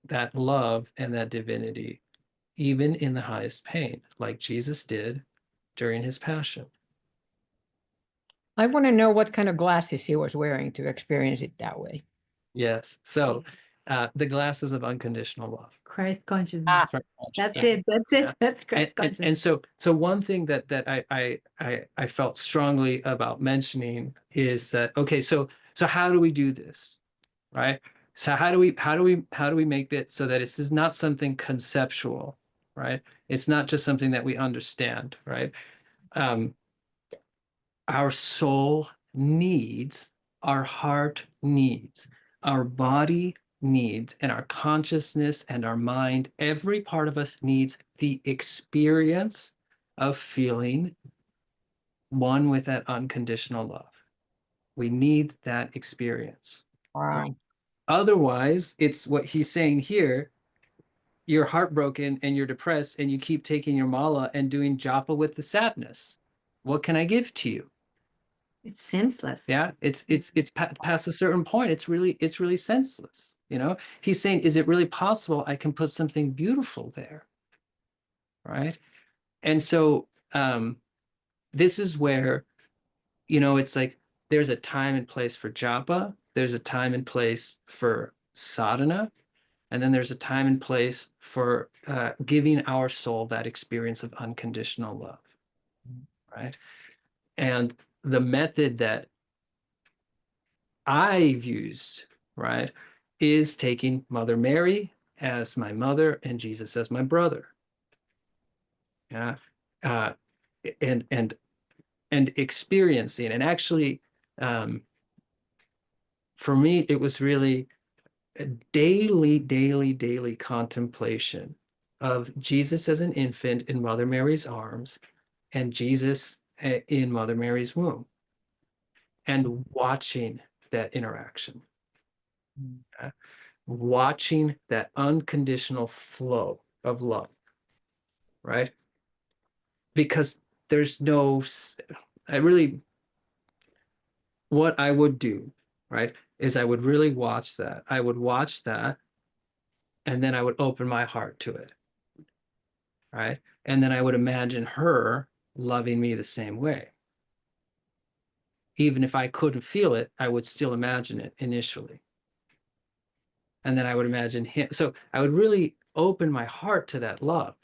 that love and that divinity, even in the highest pain, like Jesus did during his passion? I want to know what kind of glasses he was wearing to experience it that way. Yes. So the glasses of unconditional love. Christ consciousness. Ah, That's Yeah. it. That's it. Yeah. That's Christ consciousness. And so one thing that I felt strongly about mentioning is that, okay, so how do we do this? Right? So how do we make it so that this is not something conceptual, right? It's not just something that we understand, right? Our soul needs, our heart needs, our body needs, and our consciousness and our mind, every part of us needs the experience of feeling one with that unconditional love. We need that experience. wow. Otherwise, it's what he's saying here. You're heartbroken and you're depressed and you keep taking your mala and doing japa with the sadness. What can I give to you? It's senseless. Yeah, it's past a certain point. It's really senseless. You know, he's saying, is it really possible I can put something beautiful there? Right. And so this is where, you know, it's like there's a time and place for japa, there's a time and place for sadhana, and then there's a time and place for giving our soul that experience of unconditional love. Right. And the method that I've used, right, is taking Mother Mary as my mother and Jesus as my brother. Yeah. And experiencing, and actually for me it was really a daily contemplation of Jesus as an infant in Mother Mary's arms and Jesus in Mother Mary's womb, and watching that interaction, watching that unconditional flow of love, right? Because there's no, what I would do, right, is I would really watch that. I would watch that, and then I would open my heart to it, right? And then I would imagine her loving me the same way. Even if I couldn't feel it, I would still imagine it initially. And then I would imagine him. So I would really open my heart to that love.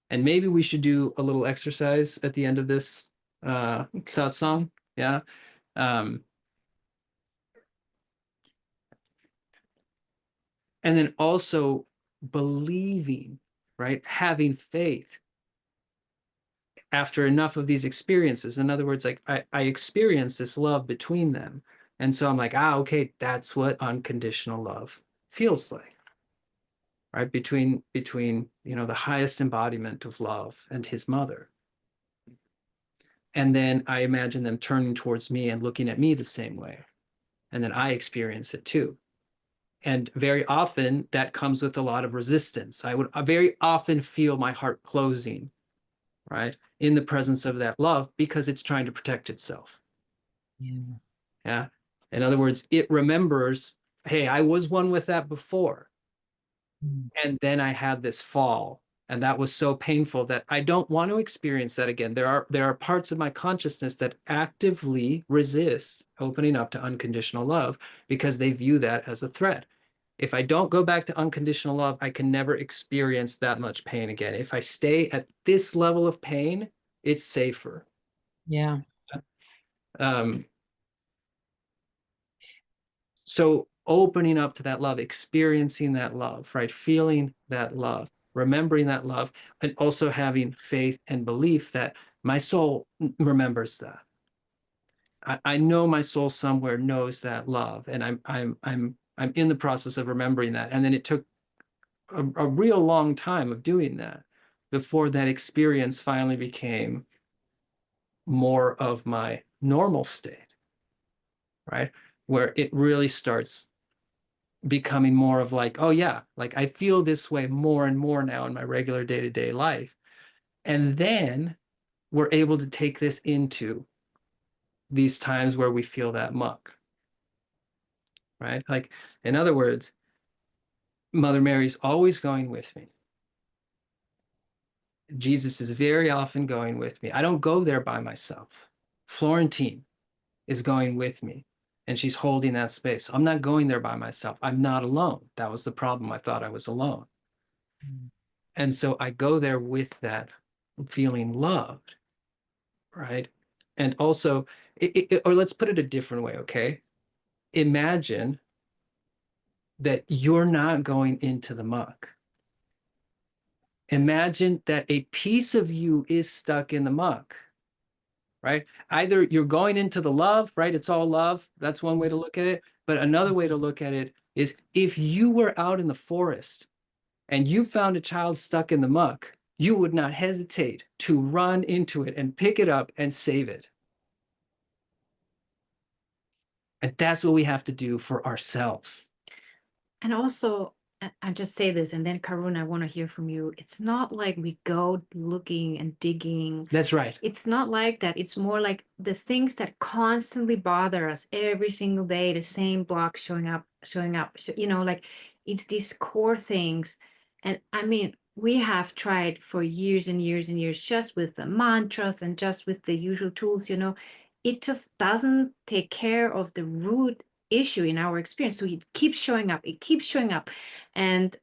And maybe we should do a little exercise at the end of this satsang. Yeah. And then also believing, right? Having faith after enough of these experiences. In other words, like I experience this love between them. And so I'm like, okay, that's what unconditional love feels like. Right? Between, you know, the highest embodiment of love and his mother. And then I imagine them turning towards me and looking at me the same way. And then I experience it too. And very often that comes with a lot of resistance. I would very often feel my heart closing, right, in the presence of that love, because it's trying to protect itself. Yeah. Yeah. In other words, it remembers, hey, I was one with that before. And then I had this fall, and that was so painful that I don't want to experience that again. There are parts of my consciousness that actively resist opening up to unconditional love because they view that as a threat. If I don't go back to unconditional love, I can never experience that much pain again. If I stay at this level of pain, it's safer. Yeah. So opening up to that love, experiencing that love, right? Feeling that love, remembering that love, and also having faith and belief that my soul remembers that. I know my soul somewhere knows that love, and I'm in the process of remembering that. And then it took a real long time of doing that before that experience finally became more of my normal state, right? Where it really starts becoming more of like, oh yeah, like I feel this way more and more now in my regular day-to-day life. And then we're able to take this into these times where we feel that muck, right? Like, in other words, Mother Mary's always going with me. Jesus is very often going with me. I don't go there by myself. Florentine is going with me, and she's holding that space. I'm not going there by myself. I'm not alone. That was the problem. I thought I was alone. And so I go there with that feeling loved, right? And also, or let's put it a different way, okay? Imagine that you're not going into the muck. Imagine that a piece of you is stuck in the muck, right? Either you're going into the love, right? It's all love. That's one way to look at it. But another way to look at it is if you were out in the forest and you found a child stuck in the muck, you would not hesitate to run into it and pick it up and save it. And that's what we have to do for ourselves. And also, I just say this, and then Karun, I want to hear from you. It's not like we go looking and digging. That's right. It's not like that. It's more like the things that constantly bother us every single day, the same block showing up, you know, like it's these core things. And I mean, we have tried for years and years and years just with the mantras and just with the usual tools, you know, it just doesn't take care of the root issue in our experience. So it keeps showing up, it keeps showing up. And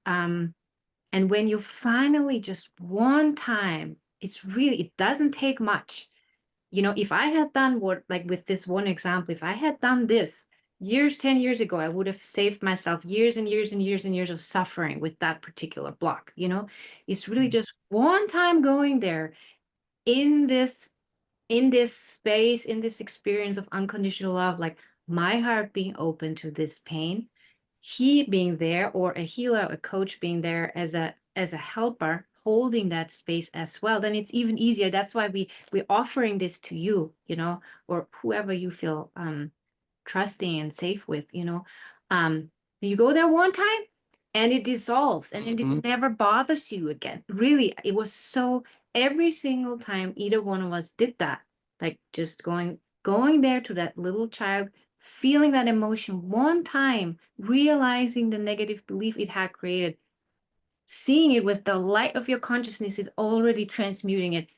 when you finally just one time, it's really, it doesn't take much. You know, if I had done what, like with this one example, if I had done this years, 10 years ago, I would have saved myself years and years and years and years of suffering with that particular block. You know, it's really just one time going there in this space, in this experience of unconditional love, like my heart being open to this pain, he being there, or a healer, a coach being there as a helper, holding that space as well, then it's even easier. That's why we're offering this to you, you know, or whoever you feel trusting and safe with, you know. You go there one time and it dissolves and it never bothers you again. Really, it was so, every single time either one of us did that, like just going there to that little child, feeling that emotion one time, realizing the negative belief it had created, seeing it with the light of your consciousness is already transmuting it,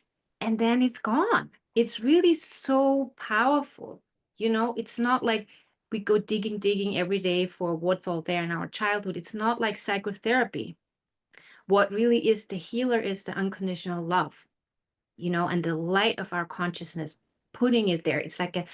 and then it's gone. It's really so powerful. You know, it's not like we go digging every day for what's all there in our childhood. It's not like psychotherapy. What really is the healer is the unconditional love, you know, and the light of our consciousness, putting it there. It's like a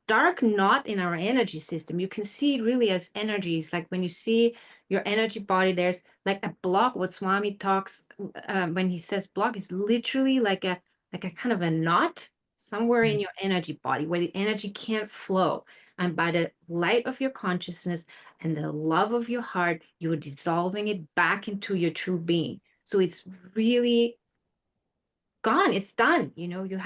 dark knot in our energy system. You can see it really as energy. It's like when you see your energy body, there's like a block. What Swami talks when he says block is literally like a kind of a knot somewhere in your energy body where the energy can't flow. And by the light of your consciousness and the love of your heart, you are dissolving it back into your true being. So it's really gone. It's done. You know, you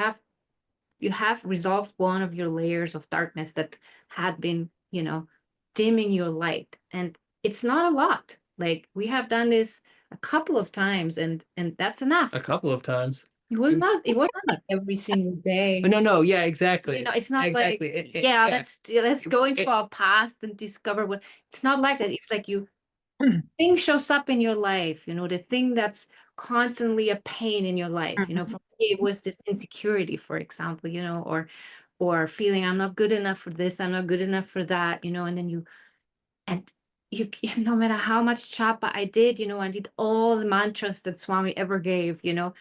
have resolved one of your layers of darkness that had been, you know, dimming your light. And it's not a lot. Like we have done this a couple of times, and that's enough. A couple of times. It was not like every single day. No, yeah, exactly. You know, it's not exactly. like, let's go into our past and discover what, it's not like that. It's like thing shows up in your life, you know, the thing that's constantly a pain in your life, you know. For me, it was this insecurity, for example, you know, or feeling I'm not good enough for this, I'm not good enough for that, you know. And then you no matter how much chapa I did, you know, I did all the mantras that Swami ever gave, you know,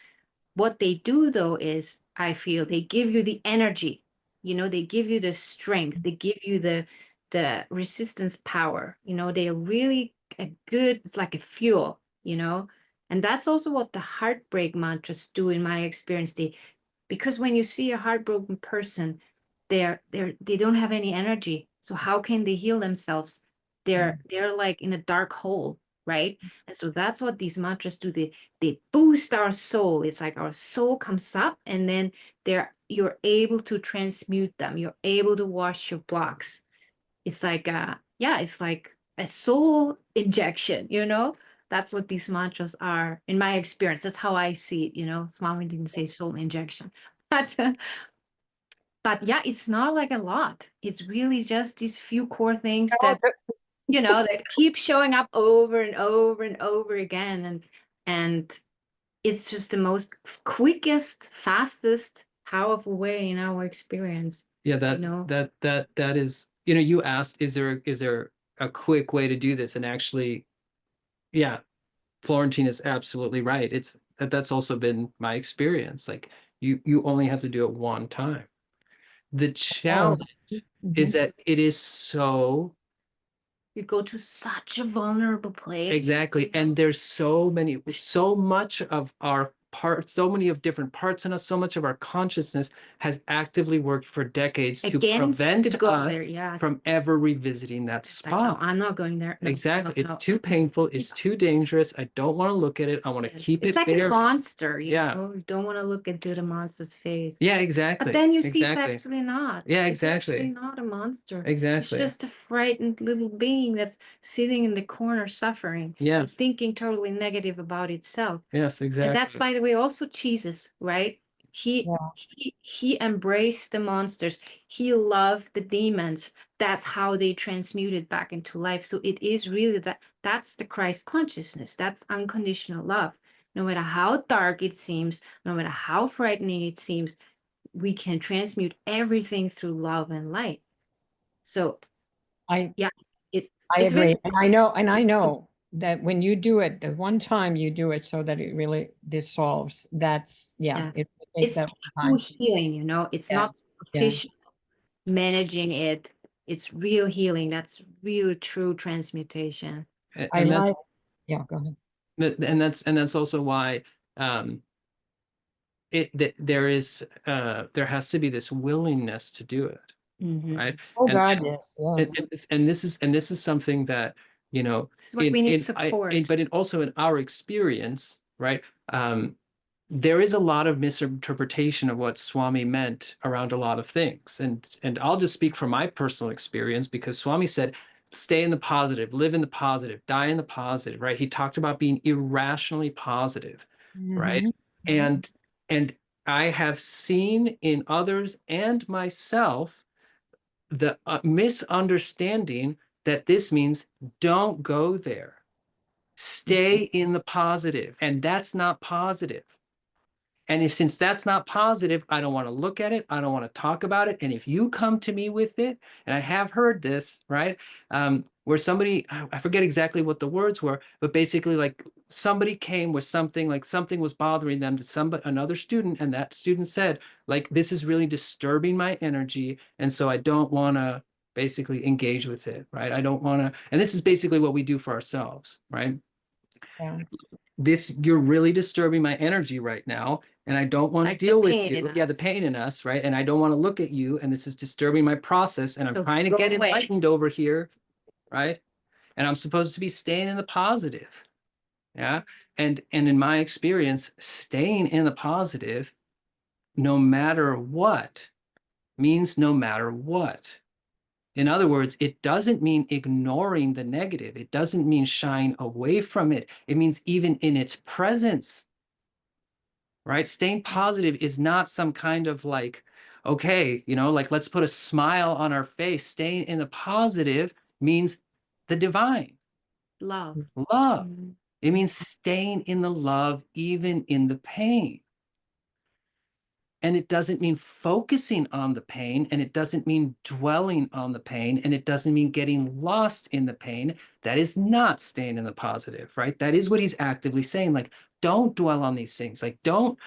what they do though is, I feel they give you the energy, you know, they give you the strength, they give you the the resistance power. They're really a good, it's like a fuel, and that's also what the heartbreak mantras do in my experience. Because when you see a heartbroken person, they don't have any energy. So how can they heal themselves? They're like in a dark hole, right? And so that's what these mantras do. They boost our soul. It's like our soul comes up, and then you're able to transmute them. You're able to wash your blocks. It's like it's like a soul injection, That's what these mantras are in my experience. That's how I see it. Swami didn't say soul injection. But yeah, it's not like a lot. It's really just these few core things that that keep showing up over and over and over again. And it's just the most quickest, fastest, powerful way in our experience. Yeah, know? that is, you asked, is there a quick way to do this? And actually, yeah, Florentine is absolutely right. That's also been my experience. Like you only have to do it one time. The challenge is that it is so You go to such a vulnerable place. exactly, and there's so much of our parts, so many of different parts in us, so much of our consciousness has actively worked for decades to prevent us from ever revisiting that spot. No, I'm not going there. No, Exactly. no, It's no. too painful. It's too dangerous. I don't want to look at it. I want to keep It's it like there. a monster. Yeah. You don't want to look into the monster's face. Yeah, exactly. But then you see it's exactly. actually not. Yeah, It's exactly. actually not a monster. Exactly. It's just a frightened little being that's sitting in the corner suffering. Yeah. And thinking totally negative about itself. Yes, exactly. And that's, by the way, also Jesus, right? He embraced the monsters. He loved the demons. That's how they transmuted back into life. So it is really that's the Christ consciousness. That's unconditional love. No matter how dark it seems, no matter how frightening it seems, we can transmute everything through love and light. So I it's agree. very And I know that when you do it, the one time you do it so that it really dissolves, that's it takes it's that true time. healing, it's not superficial managing it. It's real healing. That's real true transmutation. And go ahead. And that's also why there has to be this willingness to do it, right? Oh and, God, yes. Yeah. and this is something that this is what we need support. But also in our experience, right? There is a lot of misinterpretation of what Swami meant around a lot of things, and I'll just speak from my personal experience, because Swami said, stay in the positive, live in the positive, die in the positive, right? He talked about being irrationally positive, right? And I have seen in others and myself the misunderstanding that this means don't go there. Stay in the positive, and that's not positive. And since that's not positive, I don't want to look at it. I don't want to talk about it. And if you come to me with it, and I have heard this, right? Where somebody, I forget exactly what the words were, but basically like somebody came with something, like something was bothering them to another student. And that student said, like, this is really disturbing my energy. And so I don't want to basically engage with it, right? I don't want to, and this is basically what we do for ourselves, right? Yeah. You're really disturbing my energy right now, and I don't want to deal with you. Yeah, the pain in us, right? And I don't want to look at you, and this is disturbing my process, and I'm trying to get enlightened over here, right? And I'm supposed to be staying in the positive. Yeah. And in my experience, staying in the positive, no matter what, means no matter what. In other words, it doesn't mean ignoring the negative. It doesn't mean shying away from it. It means even in its presence, right? Staying positive is not some kind of like, okay, like let's put a smile on our face. Staying in the positive means the divine. Love. It means staying in the love, even in the pain. And it doesn't mean focusing on the pain, and it doesn't mean dwelling on the pain, and it doesn't mean getting lost in the pain. That is not staying in the positive, right? That is what he's actively saying. Like, don't dwell on these things. Like, don't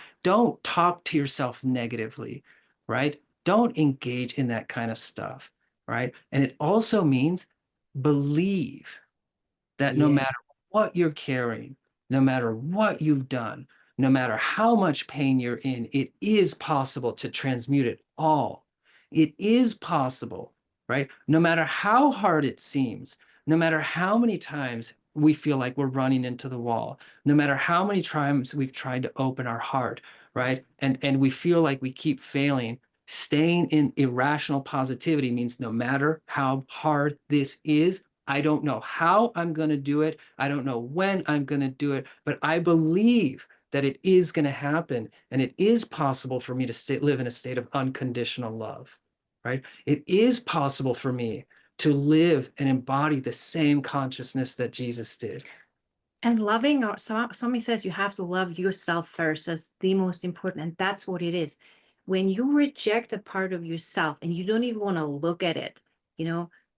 talk to yourself negatively, right? Don't engage in that kind of stuff. right? And it also means believe that no Yeah. matter what you're carrying, no matter what you've done, no matter how much pain you're in, it is possible to transmute it all. It is possible, right? No matter how hard it seems, no matter how many times we feel like we're running into the wall, no matter how many times we've tried to open our heart, right? And we feel like we keep failing. Staying in irrational positivity means no matter how hard this is, I don't know how I'm going to do it. I don't know when I'm going to do it, but I believe that it is going to happen. And it is possible for me to live in a state of unconditional love, right? It is possible for me to live and embody the same consciousness that Jesus did. And loving, or somebody says you have to love yourself first. That's the most important. And that's what it is. When you reject a part of yourself and you don't even want to look at it,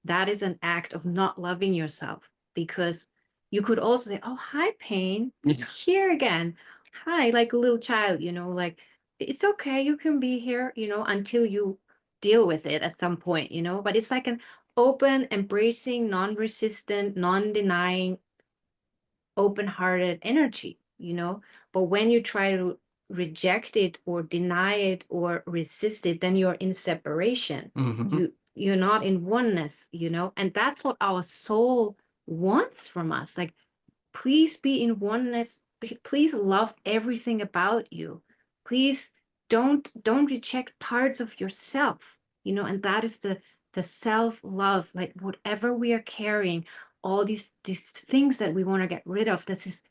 that is an act of not loving yourself, because you could also say, oh, hi, pain. Yeah. Here again. Hi, like a little child, like it's okay. You can be here, until you deal with it at some point, but it's like an open, embracing, non-resistant, non-denying, open-hearted energy, but when you try to reject it or deny it or resist it, then you're in separation. Mhm. You're not in oneness, and that's what our soul wants from us. Like, please be in oneness. Please love everything about you. Please don't reject parts of yourself, and that is the self-love. Like, whatever we are carrying, all these things that we want to get rid of, this is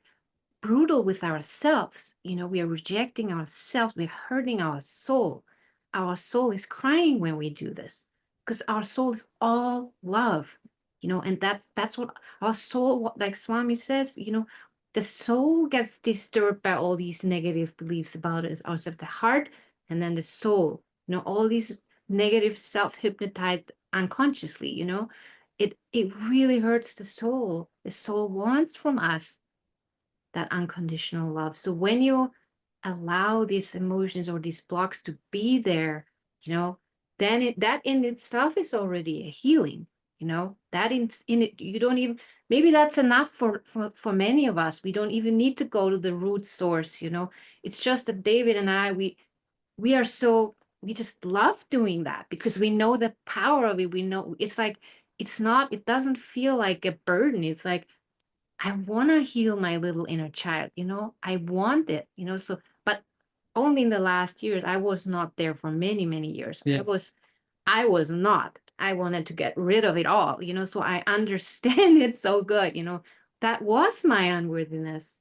brutal with ourselves. We are rejecting ourselves. We're hurting our soul. Our soul is crying when we do this, because our soul is all love, and that's what our soul, like Swami says, the soul gets disturbed by all these negative beliefs about ourselves, the heart, and then the soul, all these negative self-hypnotized unconsciously, it really hurts the soul. The soul wants from us that unconditional love. So when you allow these emotions or these blocks to be there, then that in itself is already a healing. That in it, you don't even, maybe that's enough for many of us. We don't even need to go to the root source. It's just that David and I, we just love doing that, because we know the power of it. We know it's like, it doesn't feel like a burden. It's like, I want to heal my little inner child, I want it, so, but only in the last years. I was not there for many, many years. Yeah. I was not. I wanted to get rid of it all, so I understand it so good, that was my unworthiness,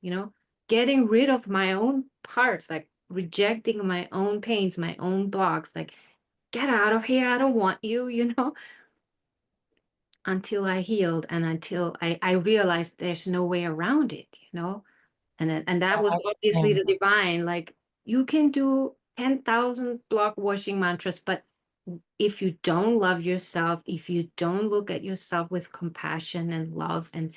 getting rid of my own parts, like rejecting my own pains, my own blocks, like, get out of here. I don't want you, until I healed and until I realized there's no way around it, and that was obviously the divine. Like, you can do 10,000 block washing mantras, but if you don't love yourself, if you don't look at yourself with compassion and love, and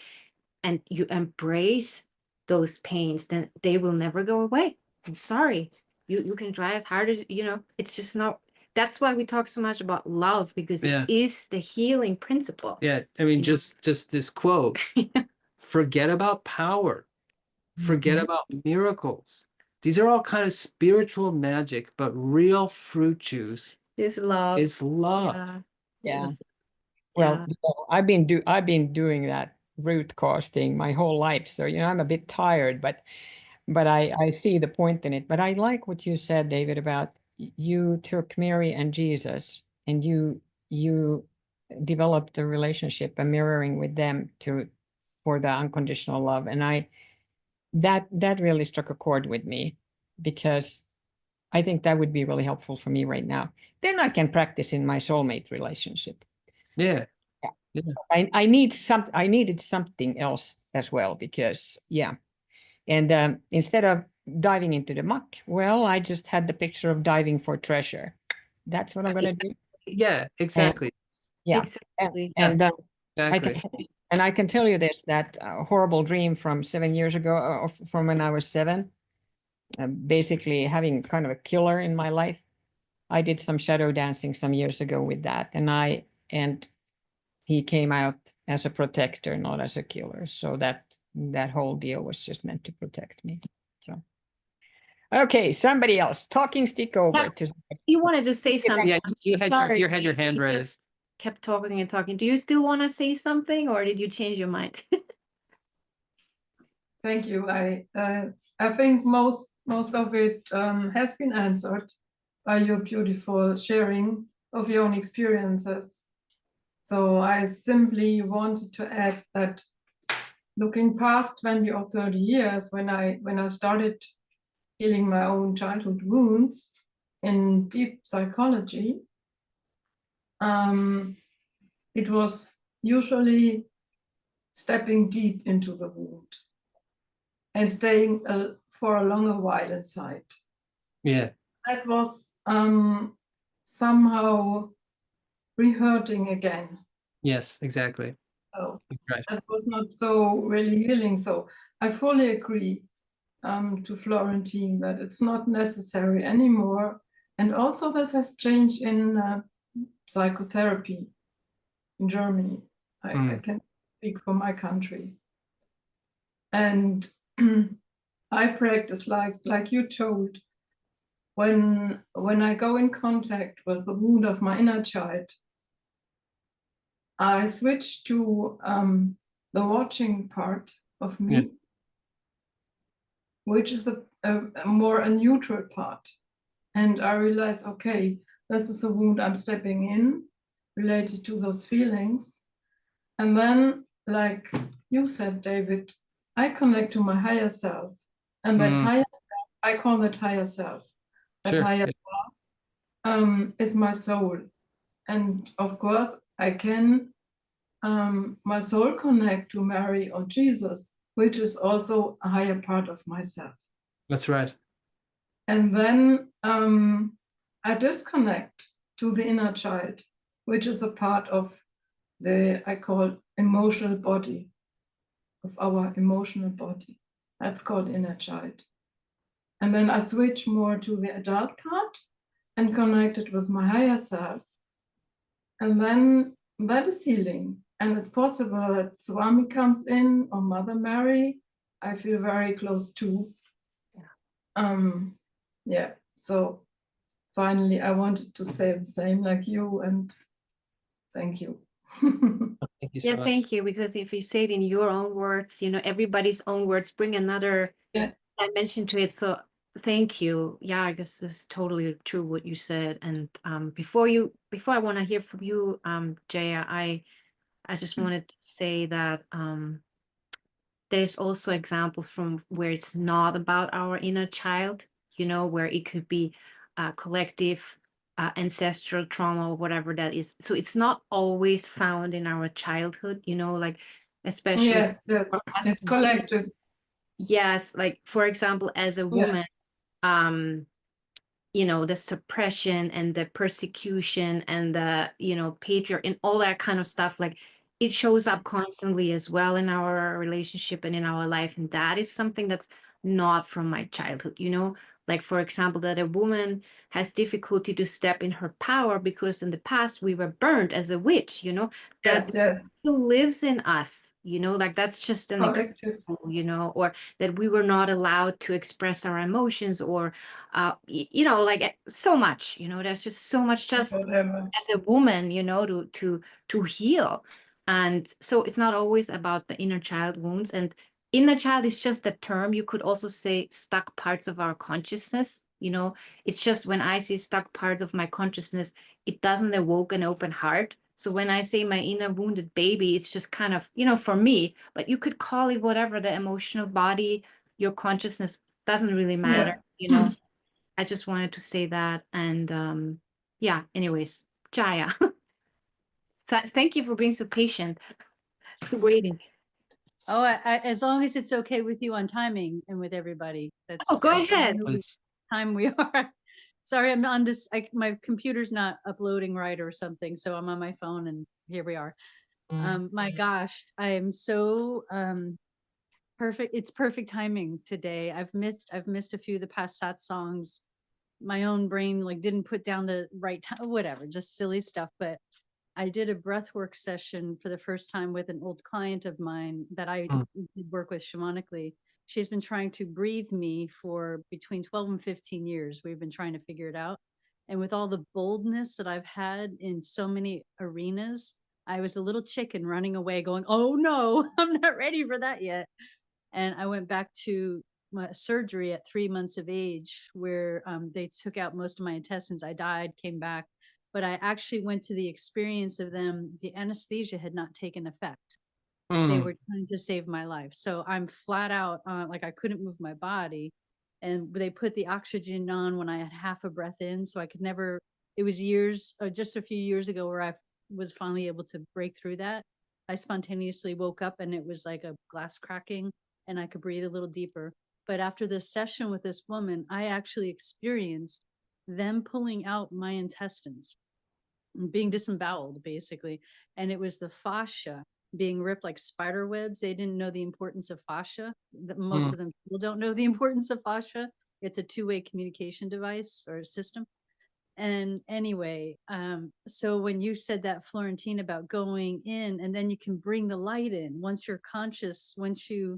you embrace those pains, then they will never go away. I'm sorry. You can try as hard as, it's just not. That's why we talk so much about love, because Yeah. it is the healing principle. Yeah. I mean, Yeah. just this quote, forget about power, forget Mhm. about miracles. These are all kind of spiritual magic, but real fruit juice It's love. is love. Yeah. Yeah. Yes. Well, I've been doing that root cause thing my whole life. So, I'm a bit tired, but I see the point in it. But I like what you said, David, about you took Mary and Jesus and you developed a relationship, a mirroring with them for the unconditional love. And that really struck a chord with me, because I think that would be really helpful for me right now. Then I can practice in my soulmate relationship. Yeah. I needed something else as well, because and instead of diving into the muck, well, I just had the picture of diving for treasure. That's what I'm gonna do. Yeah, exactly. Yeah, Exactly. and Exactly. I can tell you this, that horrible dream from 7 years ago, or from when I was 7, basically having kind of a killer in my life. I did some shadow dancing some years ago with that, and and he came out as a protector, not as a killer. So that whole deal was just meant to protect me. So, okay, somebody else. Talking stick over Yeah. to. You wanted to say something. Yeah, I'm you so had sorry. your hand You raised. just kept talking and talking. Do you still want to say something, or did you change your mind? Thank you. I think most of it has been answered by your beautiful sharing of your own experiences. So I simply wanted to add that looking past 20 or 30 years, when I started healing my own childhood wounds in deep psychology, it was usually stepping deep into the wound and staying for a longer while inside. Yeah. That was somehow re-hurting again. Yes, exactly. So Right. that was not so really healing. So I fully agree to Florentine that it's not necessary anymore. And also this has changed in psychotherapy in Germany. I can speak for my country. And I practice like you told, when I go in contact with the wound of my inner child, I switch to the watching part of me, Yeah. which is a more a neutral part. And I realize, okay, this is a wound I'm stepping in related to those feelings. And then, like you said, David, I connect to my higher self. And that higher self, I call that higher self. That Sure. higher Yeah. self is my soul. And of course, I can, my soul connect to Mary or Jesus, which is also a higher part of myself. That's right. And then I disconnect to the inner child, which is a part of I call emotional body, of our emotional body. That's called inner child. And then I switch more to the adult part and connect it with my higher self. And then that is healing. And it's possible that Swami comes in or Mother Mary, I feel very close to. Yeah. So finally, I wanted to say the same like you, and thank you. Thank you so Yeah, much. thank you. Because if you say it in your own words, everybody's own words bring another Yeah. dimension to it. So thank you. Yeah, I guess it's totally true what you said. And before I want to hear from you, Jaya, I just wanted to say that there's also examples from where it's not about our inner child, where it could be collective ancestral trauma or whatever that is. So it's not always found in our childhood, like especially Yes, for us it's collective. Yes, like for example, as a woman, the suppression and the persecution and the, patriarchy and all that kind of stuff, like it shows up constantly as well in our relationship and in our life. And that is something that's not from my childhood, like for example, that a woman has difficulty to step in her power because in the past we were burned as a witch, that Yes, still lives in us, like that's just an collective. example, or that we were not allowed to express our emotions or like so much, there's just so much just Whatever. as a woman, to heal. And so it's not always about the inner child wounds. And inner child is just a term. You could also say stuck parts of our consciousness. It's just when I say stuck parts of my consciousness, it doesn't evoke an open heart. So when I say my inner wounded baby, it's just kind of, for me, but you could call it whatever, the emotional body, your consciousness, doesn't really matter, So I just wanted to say that. And yeah, anyways, Jaya, thank you for being so patient, waiting. Oh, as long as it's okay with you on timing and with everybody. That's Oh, go ahead. Please. time we are. Sorry, I'm on this. My computer's not uploading right or something, so I'm on my phone, and here we are. My gosh, I am so perfect. It's perfect timing today. I've missed a few of the past satsangs. My own brain like didn't put down the right time, whatever, just silly stuff. But I did a breathwork session for the first time with an old client of mine that I Mm. did work with shamanically. She's been trying to breathe me for between 12 and 15 years. We've been trying to figure it out. And with all the boldness that I've had in so many arenas, I was a little chicken running away going, oh no, I'm not ready for that yet. And I went back to my surgery at 3 months of age where they took out most of my intestines. I died, came back, but I actually went to the experience of them. The anesthesia had not taken effect. They Mm. were trying to save my life. So I'm flat out, like I couldn't move my body. And they put the oxygen on when I had half a breath in. So I could never, it was years, just a few years ago where I was finally able to break through that. I spontaneously woke up and it was like a glass cracking and I could breathe a little deeper. But after this session with this woman, I actually experienced them pulling out my intestines, being disemboweled basically. And it was the fascia being ripped like spider webs. They didn't know the importance of fascia. Most Mm. of them still don't know the importance of fascia. It's a two-way communication device or system. And anyway, so when you said that, Florentine, about going in and then you can bring the light in once you're conscious, once you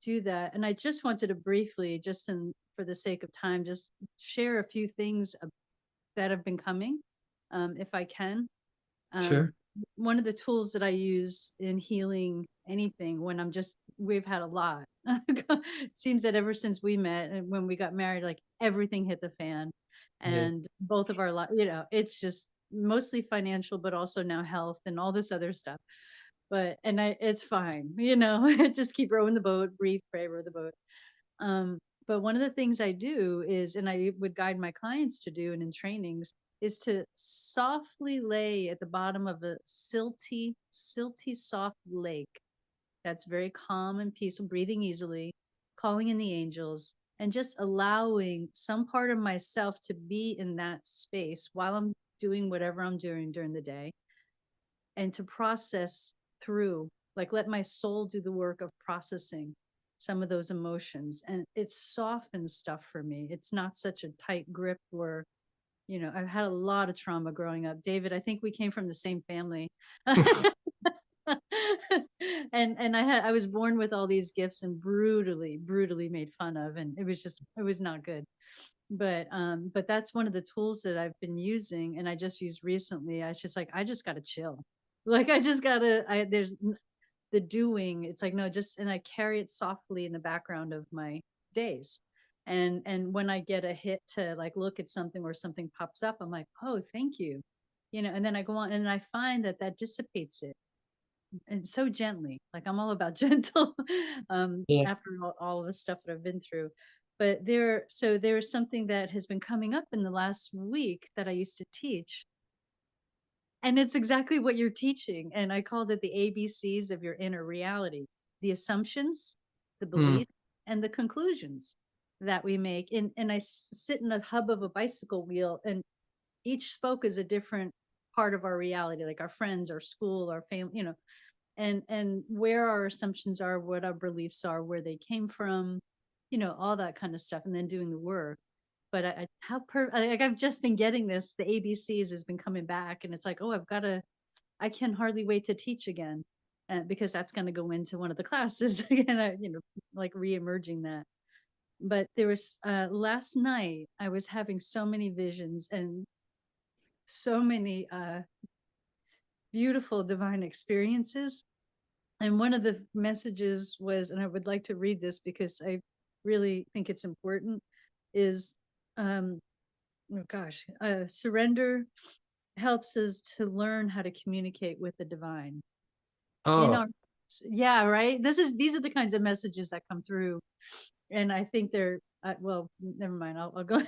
do that. And I just wanted to briefly, just for the sake of time, just share a few things that have been coming, if I can. Sure. One of the tools that I use in healing anything when we've had a lot. It seems that ever since we met and when we got married, like everything hit the fan. Yeah. And both of our lives, it's just mostly financial, but also now health and all this other stuff. It's fine, just keep rowing the boat, breathe, pray, row the boat. But one of the things I do is, and I would guide my clients to do, and in trainings, is to softly lay at the bottom of a silty, soft lake that's very calm and peaceful, breathing easily, calling in the angels, and just allowing some part of myself to be in that space while I'm doing whatever I'm doing during the day, and to process through, like let my soul do the work of processing some of those emotions. And it softens stuff for me. It's not such a tight grip where, I've had a lot of trauma growing up. David, I think we came from the same family. And I was born with all these gifts and brutally made fun of. And it was not good. But that's one of the tools that I've been using, and I just used recently. I was just like, I just gotta chill. Like I just gotta, the doing, it's like, no, and I carry it softly in the background of my days. And when I get a hit to like look at something or something pops up, I'm like, oh, thank you. And then I go on and I find that dissipates it, and so gently. Like I'm all about gentle, Yeah. after all the stuff that I've been through. But there's something that has been coming up in the last week that I used to teach, and it's exactly what you're teaching. And I called it the ABCs of your inner reality: the assumptions, the Mm. belief, and the conclusions that we make. And I sit in a hub of a bicycle wheel, and each spoke is a different part of our reality, like our friends, our school, our family, and where our assumptions are, what our beliefs are, where they came from, all that kind of stuff, and then doing the work. But like I've just been getting this, the ABCs has been coming back, and it's like, oh, I can hardly wait to teach again, because that's going to go into one of the classes again, like re-emerging that. But there was, last night, I was having so many visions and so many beautiful divine experiences. And one of the messages was, and I would like to read this because I really think it's important, is, oh gosh, surrender helps us to learn how to communicate with the divine in Oh, our, yeah, right. These are the kinds of messages that come through. And I think they're, well, never mind. I'll go.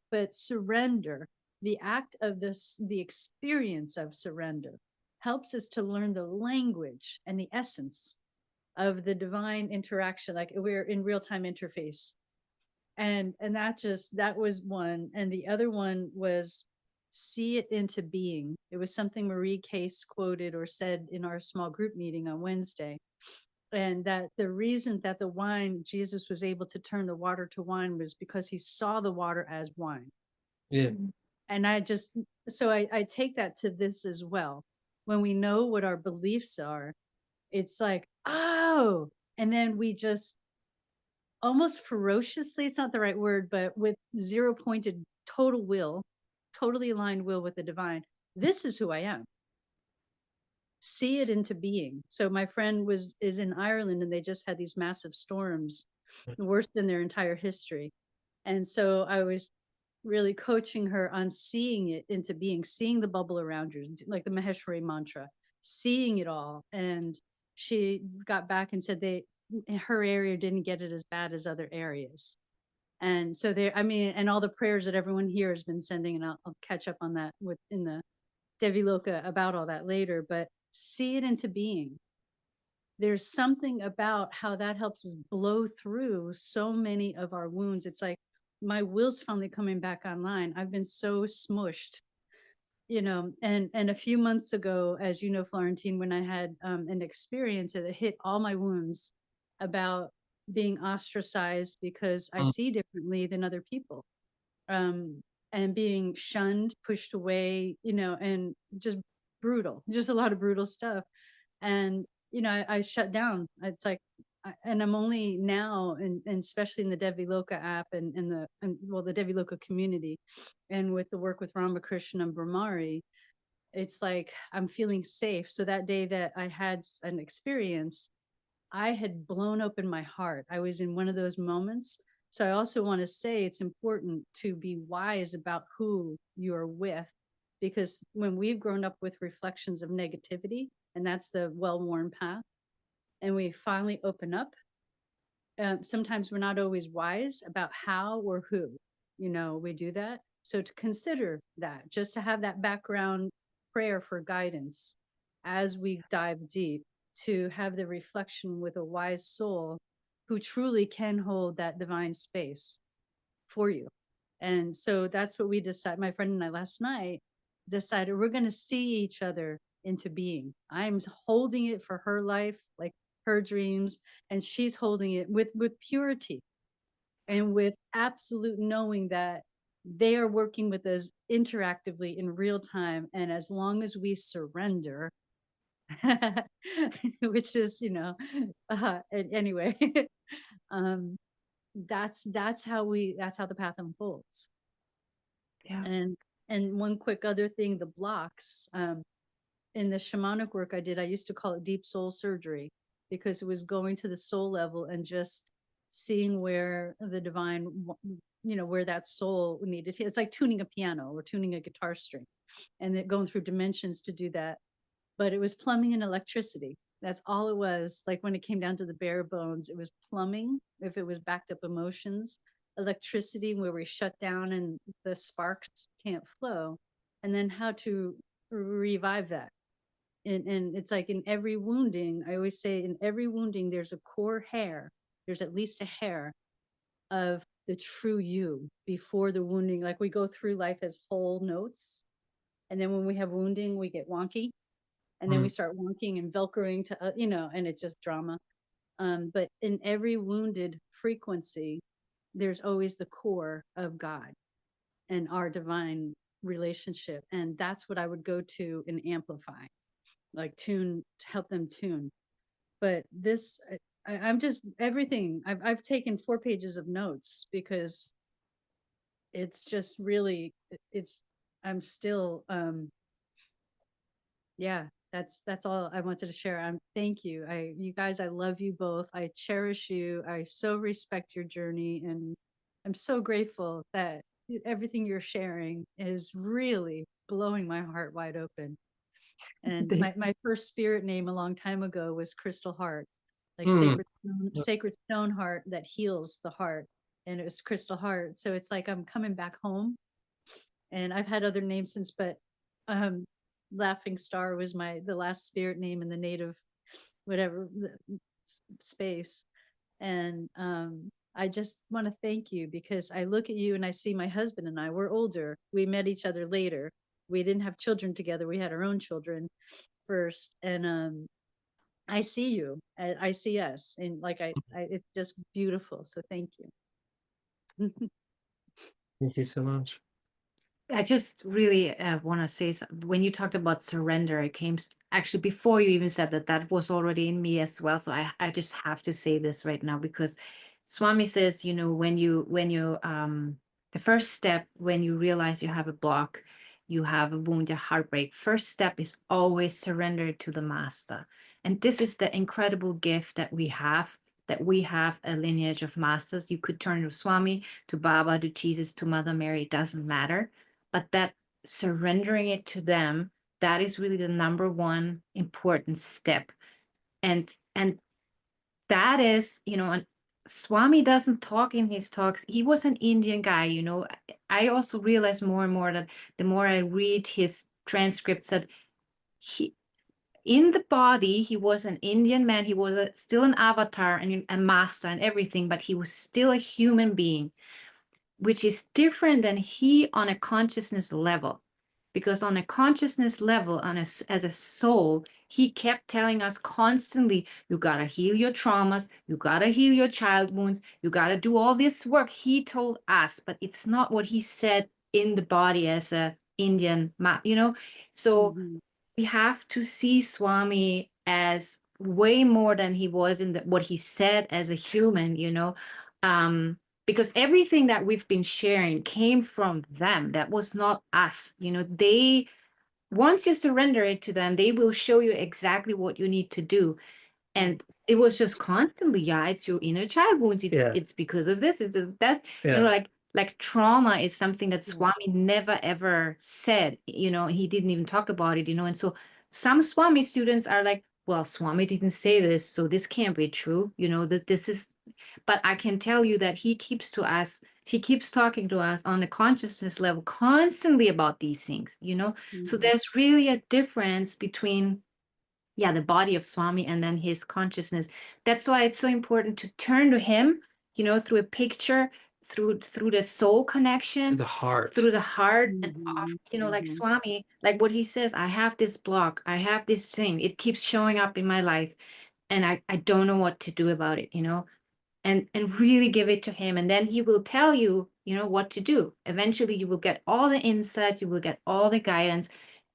But surrender, the act of the experience of surrender helps us to learn the language and the essence of the divine interaction. Like we're in real-time interface. And that was one. And the other one was see it into being. It was something Marie Case quoted or said in our small group meeting on Wednesday. And that the reason that the wine, Jesus was able to turn the water to wine, was because he saw the water as wine. yeah. And so I take that to this as well. when we know what our beliefs are, it's like, oh, and then we just almost ferociously, it's not the right word, but with zero pointed total will, totally aligned will with the divine. This is who I am. See it into being. So my friend is in Ireland and they just had these massive storms, the worst in their entire history. And so I was really coaching her on seeing it into being, seeing the bubble around you, like the Maheshwari mantra, seeing it all. And she got back and said her area didn't get it as bad as other areas. And so there, I mean, and all the prayers that everyone here has been sending, and I'll catch up on that in the Devi Loka about all that later, but see it into being. There's something about how that helps us blow through so many of our wounds. It's like my will's finally coming back online. I've been so smushed, and a few months ago, as you know, Florentine, when I had an experience that hit all my wounds about being ostracized because I see differently than other people, and being shunned, pushed away, and just brutal, just a lot of brutal stuff. And I shut down. It's like, and I'm only now, and especially in the Devi Loka app and the Devi Loka community, and with the work with Ramakrishna and Brahmari, it's like I'm feeling safe. So that day that I had an experience, I had blown open my heart. I was in one of those moments. So I also want to say it's important to be wise about who you're with, because when we've grown up with reflections of negativity, and that's the well-worn path, and we finally open up, sometimes we're not always wise about how or who, we do that. So to consider that, just to have that background prayer for guidance as we dive deep, to have the reflection with a wise soul who truly can hold that divine space for you. And so that's what we decided, my friend and I last night decided we're going to see each other into being. I'm holding it for her life, like her dreams, and she's holding it with purity and with absolute knowing that they are working with us interactively in real time. And as long as we surrender, which is, anyway, um, that's how the path unfolds. Yeah. And one quick other thing, the blocks, in the shamanic work I did, I used to call it deep soul surgery, because it was going to the soul level and just seeing where the divine, where that soul needed. It's like tuning a piano or tuning a guitar string, and then going through dimensions to do that. But it was plumbing and electricity. That's all it was. Like when it came down to the bare bones, it was plumbing, if it was backed up emotions, electricity where we shut down and the sparks can't flow, and then how to revive that. And it's like in every wounding, I always say in every wounding, there's a core hair. There's at least a hair of the true you before the wounding. Like we go through life as whole notes. And then when we have wounding, we get wonky. And then we start wonking and velcroing to, and it's just drama. But in every wounded frequency, there's always the core of God and our divine relationship. And that's what I would go to and amplify, like tune, to help them tune. But this, I'm just everything. I've taken 4 pages of notes because it's just really, I'm still, yeah, that's all I wanted to share. Thank you. You guys, I love you both. I cherish you. I so respect your journey, and I'm so grateful that everything you're sharing is really blowing my heart wide open. And my first spirit name a long time ago was Crystal Heart, like sacred stone heart that heals the heart. And it was Crystal Heart. So it's like I'm coming back home. And I've had other names since, but Laughing Star was the last spirit name in the native whatever space. And I just want to thank you, because I look at you and I see my husband and I, we're older. We met each other later. We didn't have children together. We had our own children first. And I see you, I see us, and like it's just beautiful. So thank you. Thank you so much. I just really want to say when you talked about surrender, it came actually before you even said that, that was already in me as well. So I just have to say this right now, because Swami says, you know, when you the first step, when you realize you have a block, you have a wound, a heartbreak, first step is always surrender to the master. And this is the incredible gift that we have a lineage of masters. You could turn to Swami, to Baba, to Jesus, to Mother Mary, it doesn't matter. But that surrendering it to them, that is really the number one important step. And that is, you know, and Swami doesn't talk in his talks. He was an Indian guy, you know. I also realize more and more that the more I read his transcripts, that he, in the body, he was an Indian man. He was still an avatar and a master and everything, but he was still a human being, which is different than he on a consciousness level. Because on a consciousness level, as a soul, he kept telling us constantly, you gotta heal your traumas, you gotta heal your child wounds, you gotta do all this work. He told us, but it's not what he said in the body as a Indian, you know. So we have to see Swami as way more than he was in what he said as a human, you know. Because everything that we've been sharing came from them. That was not us. You know, they, once you surrender it to them, they will show you exactly what you need to do. And it was just constantly, yeah, it's your inner child wounds. It's because of this, it's that, you know, like trauma is something that Swami never ever said, you know, he didn't even talk about it, you know. And so some Swami students are like, well, Swami didn't say this, so this can't be true, you know, that this is, but I can tell you that he keeps talking to us on a consciousness level constantly about these things, you know. So there's really a difference between, yeah, the body of Swami and then his consciousness. That's why it's so important to turn to him, you know, through a picture, through the soul connection, the heart. through the heart, and off, you know, like Swami, like what he says, I have this block, I have this thing, it keeps showing up in my life, and I don't know what to do about it, you know. And really give it to him, and then he will tell you, you know, what to do. Eventually you will get all the insights, you will get all the guidance.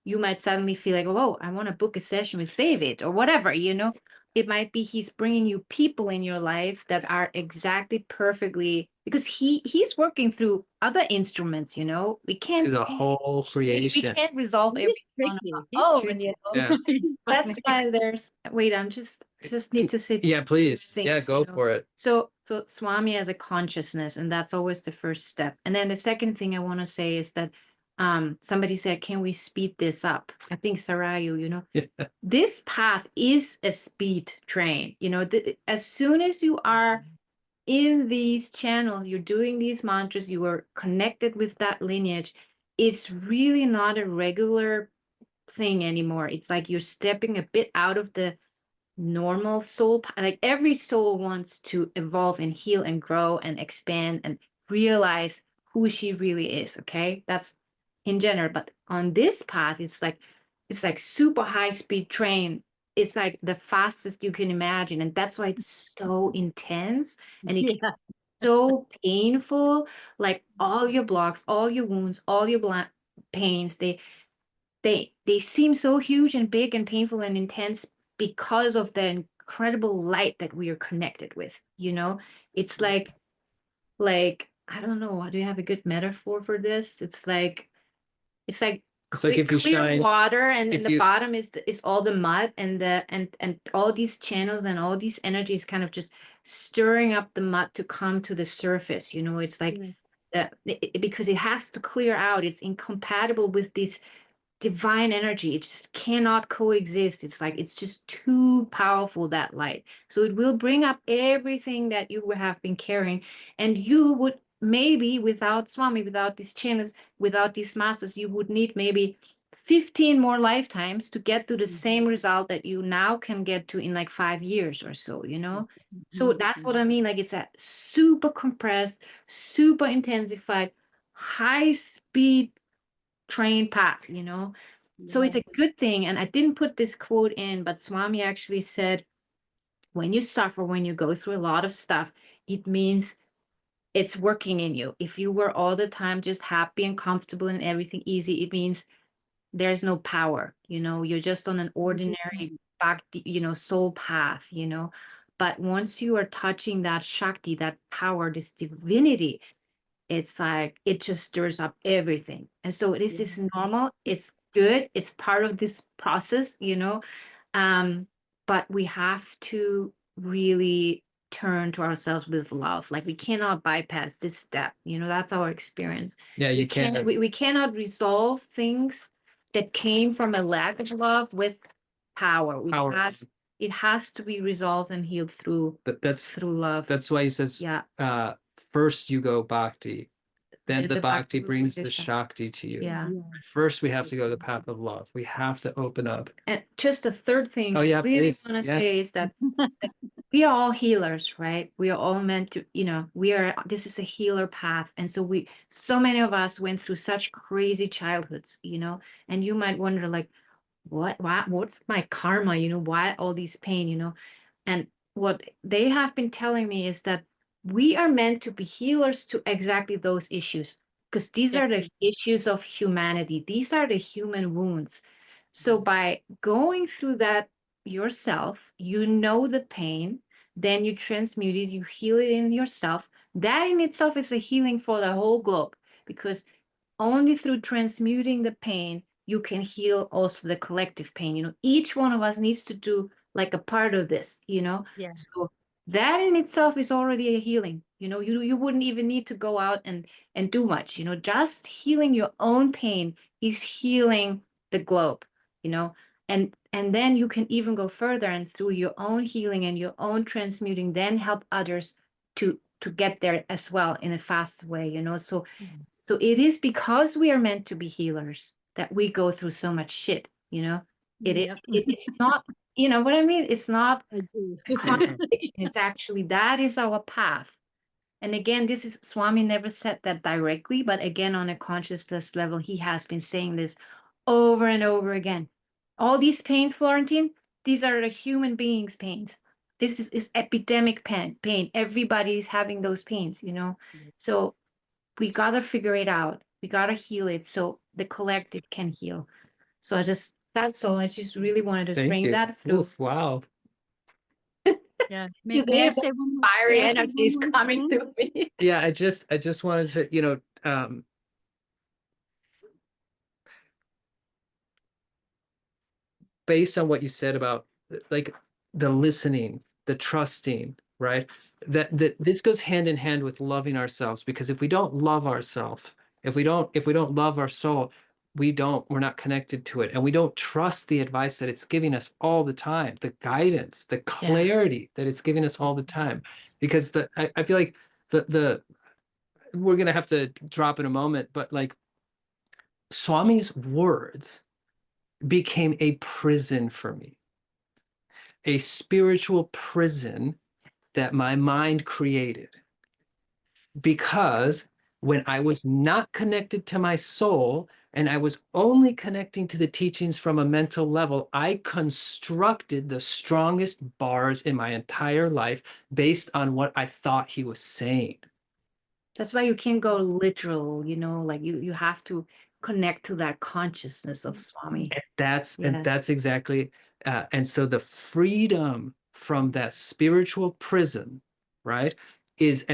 You might suddenly feel like, oh, I want to book a session with David or whatever, you know. It might be he's bringing you people in your life that are exactly perfectly, because he's working through other instruments, you know. We can't, The whole we creation. can't resolve He's everything on tricky. our He's own, tricky. you know. Yeah. He's That's funny. why there's, wait, I'm just need to sit. Yeah, please. Yeah, things, go you know. for it. So Swami as a consciousness, and that's always the first step. And then the second thing I want to say is that somebody said, can we speed this up? I think Sarayu, you know, this path is a speed train. You know, as soon as you are in these channels, you're doing these mantras, you are connected with that lineage, it's really not a regular thing anymore. It's like you're stepping a bit out of the normal soul, like every soul wants to evolve and heal and grow and expand and realize who she really is. Okay, that's in general, but on this path it's like super high speed train. It's like the fastest you can imagine, and that's why it's so intense, and it can Yeah. be so painful. Like all your blocks, all your wounds, all your pains, they seem so huge and big and painful and intense because of the incredible light that we are connected with, you know. It's like I don't know, do you have a good metaphor for this? It's like It's like if you clear shine, water, and if the you- bottom is all the mud, and and all these channels and all these energies kind of just stirring up the mud to come to the surface, you know. It's like Yes. because it has to clear out, it's incompatible with this divine energy. It just cannot coexist. It's like it's just too powerful, that light. So it will bring up everything that you have been carrying, and you would maybe, without Swami, without these channels, without these masters, you would need maybe 15 more lifetimes to get to the same result that you now can get to in like 5 years or so, you know. So that's what I mean. Like it's a super compressed, super intensified, high speed train path, you know. So it's a good thing. And I didn't put this quote in, but Swami actually said, when you suffer, when you go through a lot of stuff, it means it's working in you. If you were all the time just happy and comfortable and everything easy, it means there's no power, you know, you're just on an ordinary bhakti, you know, soul path, you know. But once you are touching that Shakti, that power, this divinity, it's like it just stirs up everything. And so this is normal, it's good, it's part of this process, you know. But we have to really turn to ourselves with love. Like we cannot bypass this step, you know, that's our experience. Yeah, you can't. We cannot resolve things that came from a lack of love with power. Power. It has to be resolved and healed through That's love. that's why he says, Yeah. first you go bhakti, then the bhakti will brings bring the Shakti to you. Yeah. First, we have to go the path of love. We have to open up. And just a third thing Oh, yeah, I really please. want to Yeah. say is that we are all healers, right? We are all meant to, you know, this is a healer path. And so so many of us went through such crazy childhoods, you know, and you might wonder like, what's my karma? You know, why all these pain, you know? And what they have been telling me is that we are meant to be healers to exactly those issues, because these are the issues of humanity. These are the human wounds. So by going through that yourself, you know the pain, then you transmute it, you heal it in yourself. That in itself is a healing for the whole globe, because only through transmuting the pain, you can heal also the collective pain. You know, each one of us needs to do like a part of this, you know? Yeah. So that in itself is already a healing. You know, you wouldn't even need to go out and do much, you know, just healing your own pain is healing the globe, you know, and then you can even go further and through your own healing and your own transmuting, then help others to get there as well in a fast way, you know. So it is because we are meant to be healers that we go through so much shit, you know. Yep. It's not, you know what I mean? It's not I do. a contradiction. It's actually, that is our path. And again, this is, Swami never said that directly, but again, on a consciousness level, he has been saying this over and over again. All these pains, Florentine, these are the human beings' pains. This is epidemic pain. Everybody's having those pains, you know. So we gotta figure it out. We gotta heal it so the collective can heal. So that's all. I just really wanted to Thank bring you. that through. Oof, wow. Yeah. Today May I the say one more? Fiery may I say energy one is more coming thing? through me. Yeah, I just wanted to, you know, based on what you said about like the listening, the trusting, right? That this goes hand in hand with loving ourselves, because if we don't love ourselves, if we don't love our soul, we're not connected to it, and we don't trust the advice that it's giving us all the time, the guidance, the clarity that it's giving us all the time. Because I feel like the we're gonna have to drop in a moment, but like Swami's words became a prison for me, a spiritual prison that my mind created. Because when I was not connected to my soul and I was only connecting to the teachings from a mental level, I constructed the strongest bars in my entire life based on what I thought he was saying. That's why you can't go literal, you know, like you have to connect to that consciousness of Swami. And that's exactly, and so the freedom from that spiritual prison, right, this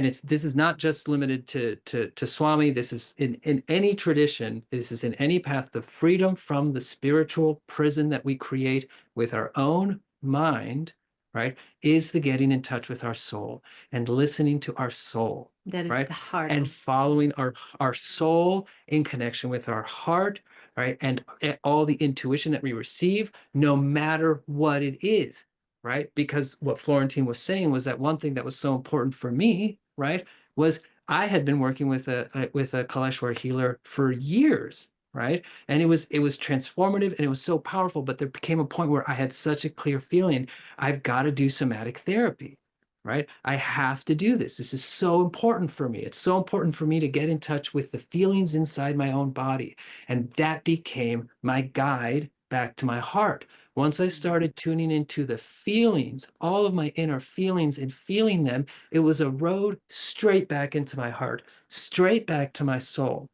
is not just limited to Swami. This is in any tradition. This is in any path. The freedom from the spiritual prison that we create with our own mind, right, is the getting in touch with our soul and listening to our soul. That is right, the heart. and following our soul in connection with our heart, right, and all the intuition that we receive, no matter what it is, right? Because what Florentine was saying was that one thing that was so important for me, right, was I had been working with a Kaleshwar healer for years, right, and it was transformative and it was so powerful. But there became a point where I had such a clear feeling, I've got to do somatic therapy. Right? I have to do this. This is so important for me. It's so important for me to get in touch with the feelings inside my own body. And that became my guide back to my heart. Once I started tuning into the feelings, all of my inner feelings, and feeling them, it was a road straight back into my heart, straight back to my soul,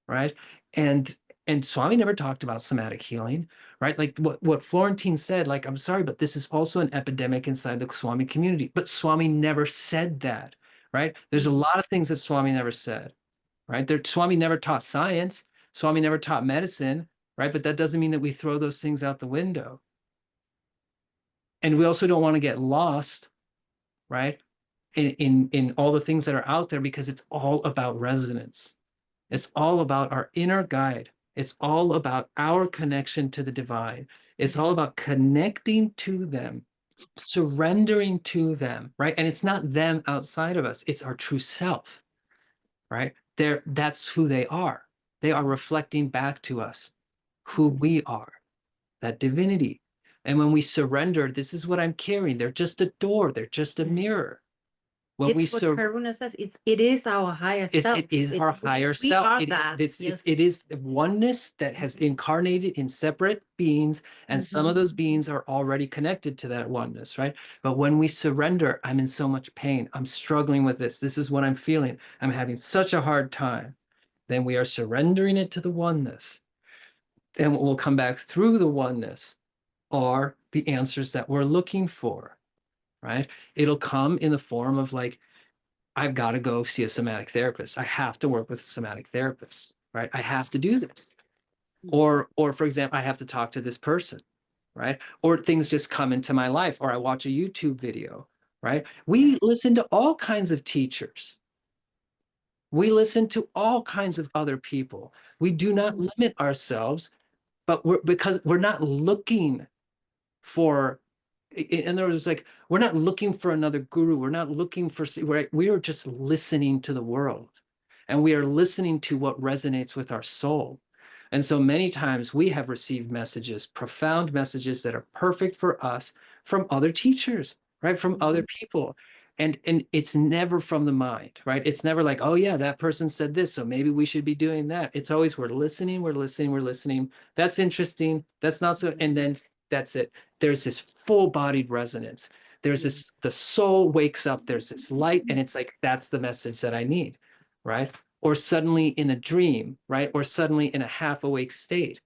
right? And Swami never talked about somatic healing, right? Like what Florentine said, like, I'm sorry, but this is also an epidemic inside the Swami community. But Swami never said that, right? There's a lot of things that Swami never said, right? Swami never taught science. Swami never taught medicine, right? But that doesn't mean that we throw those things out the window. And we also don't want to get lost, right? In all the things that are out there, because it's all about resonance. It's all about our inner guide. It's all about our connection to the divine. It's all about connecting to them, surrendering to them, right? And it's not them outside of us. It's our true self, right? That's who they are. They are reflecting back to us who we are, that divinity. And when we surrender, this is what I'm carrying. They're just a door. They're just a mirror. When we It's what Karuna says. It is our higher self. it is our higher we self. are It is, that. Yes. it is the oneness that has incarnated in separate beings, and some of those beings are already connected to that oneness, right? But when we surrender, I'm in so much pain. I'm struggling with this. This is what I'm feeling. I'm having such a hard time. Then we are surrendering it to the oneness. And what will come back through the oneness are the answers that we're looking for, right? It'll come in the form of like, I've got to go see a somatic therapist. I have to work with a somatic therapist, right? I have to do this. Or for example, I have to talk to this person, right? Or things just come into my life, or I watch a YouTube video, right? We listen to all kinds of teachers. We listen to all kinds of other people. We do not limit ourselves, but because we're not looking for, in other words, like, we're not looking for another guru. We're not looking for, we are just listening to the world, and we are listening to what resonates with our soul. And so many times we have received messages, profound messages that are perfect for us from other teachers, right? From other people. And it's never from the mind, right? It's never like, oh yeah, that person said this, so maybe we should be doing that. It's always, we're listening, we're listening, we're listening. That's interesting. That's not so, and then that's it. There's this full-bodied resonance. There's this, the soul wakes up, there's this light, and it's like, that's the message that I need, right? Or suddenly in a dream, right? Or suddenly in a half awake state,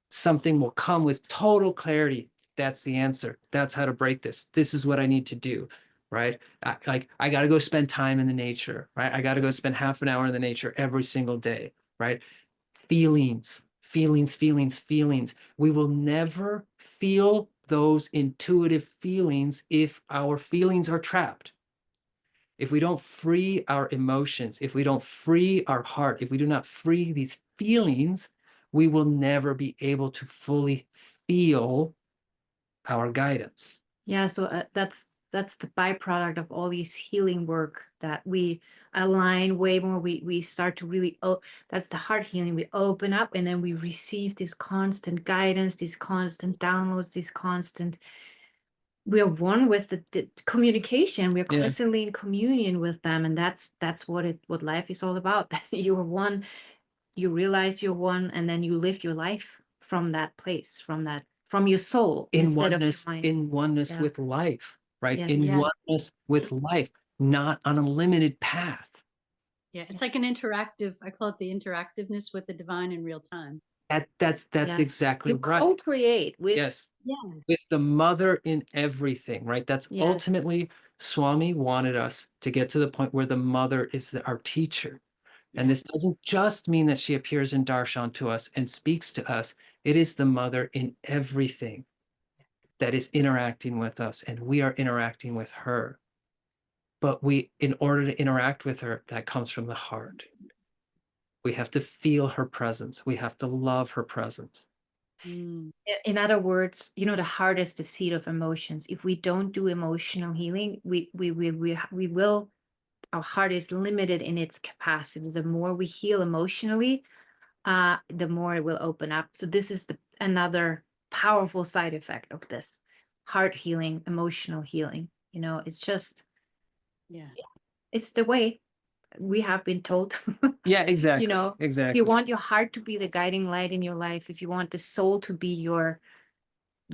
something will come with total clarity. That's the answer. That's how to break this. This is what I need to do, right? I got to go spend time in the nature, right? I got to go spend half an hour in the nature every single day, right? Feelings, feelings, feelings, feelings. We will never feel those intuitive feelings if our feelings are trapped. If we don't free our emotions, if we don't free our heart, if we do not free these feelings, we will never be able to fully feel our guidance. Yeah, so that's the byproduct of all these healing work that we align way more. We start to really, that's the heart healing. We open up, and then we receive this constant guidance, these constant downloads, this constant, we are one with the communication. We are Yeah. constantly in communion with them, and that's what life is all about. That you are one, you realize you're one, and then you live your life from that place, from your soul, In instead oneness, of your mind. in oneness Yeah. with life, right? Yes. In Yeah. oneness with life, not on a limited path. Yeah, it's like an interactive, I call it the interactiveness with the divine in real time. That's Yes. exactly You right. co-create with Yes. Yeah. With the mother in everything, right? That's Yes. ultimately, Swami wanted us to get to the point where the mother is our teacher. And this doesn't just mean that she appears in darshan to us and speaks to us. It is the mother in everything that is interacting with us, and we are interacting with her. But in order to interact with her, that comes from the heart. We have to feel her presence. We have to love her presence. Mm. In other words, the heart is the seat of emotions. If we don't do emotional healing, we will, our heart is limited in its capacity. The more we heal emotionally, the more it will open up. So this is another powerful side effect of this heart healing, emotional healing. It's just, Yeah. it's the way. we have been told. Yeah, exactly. know, If exactly. you want your heart to be the guiding light in your life, if you want the soul to be your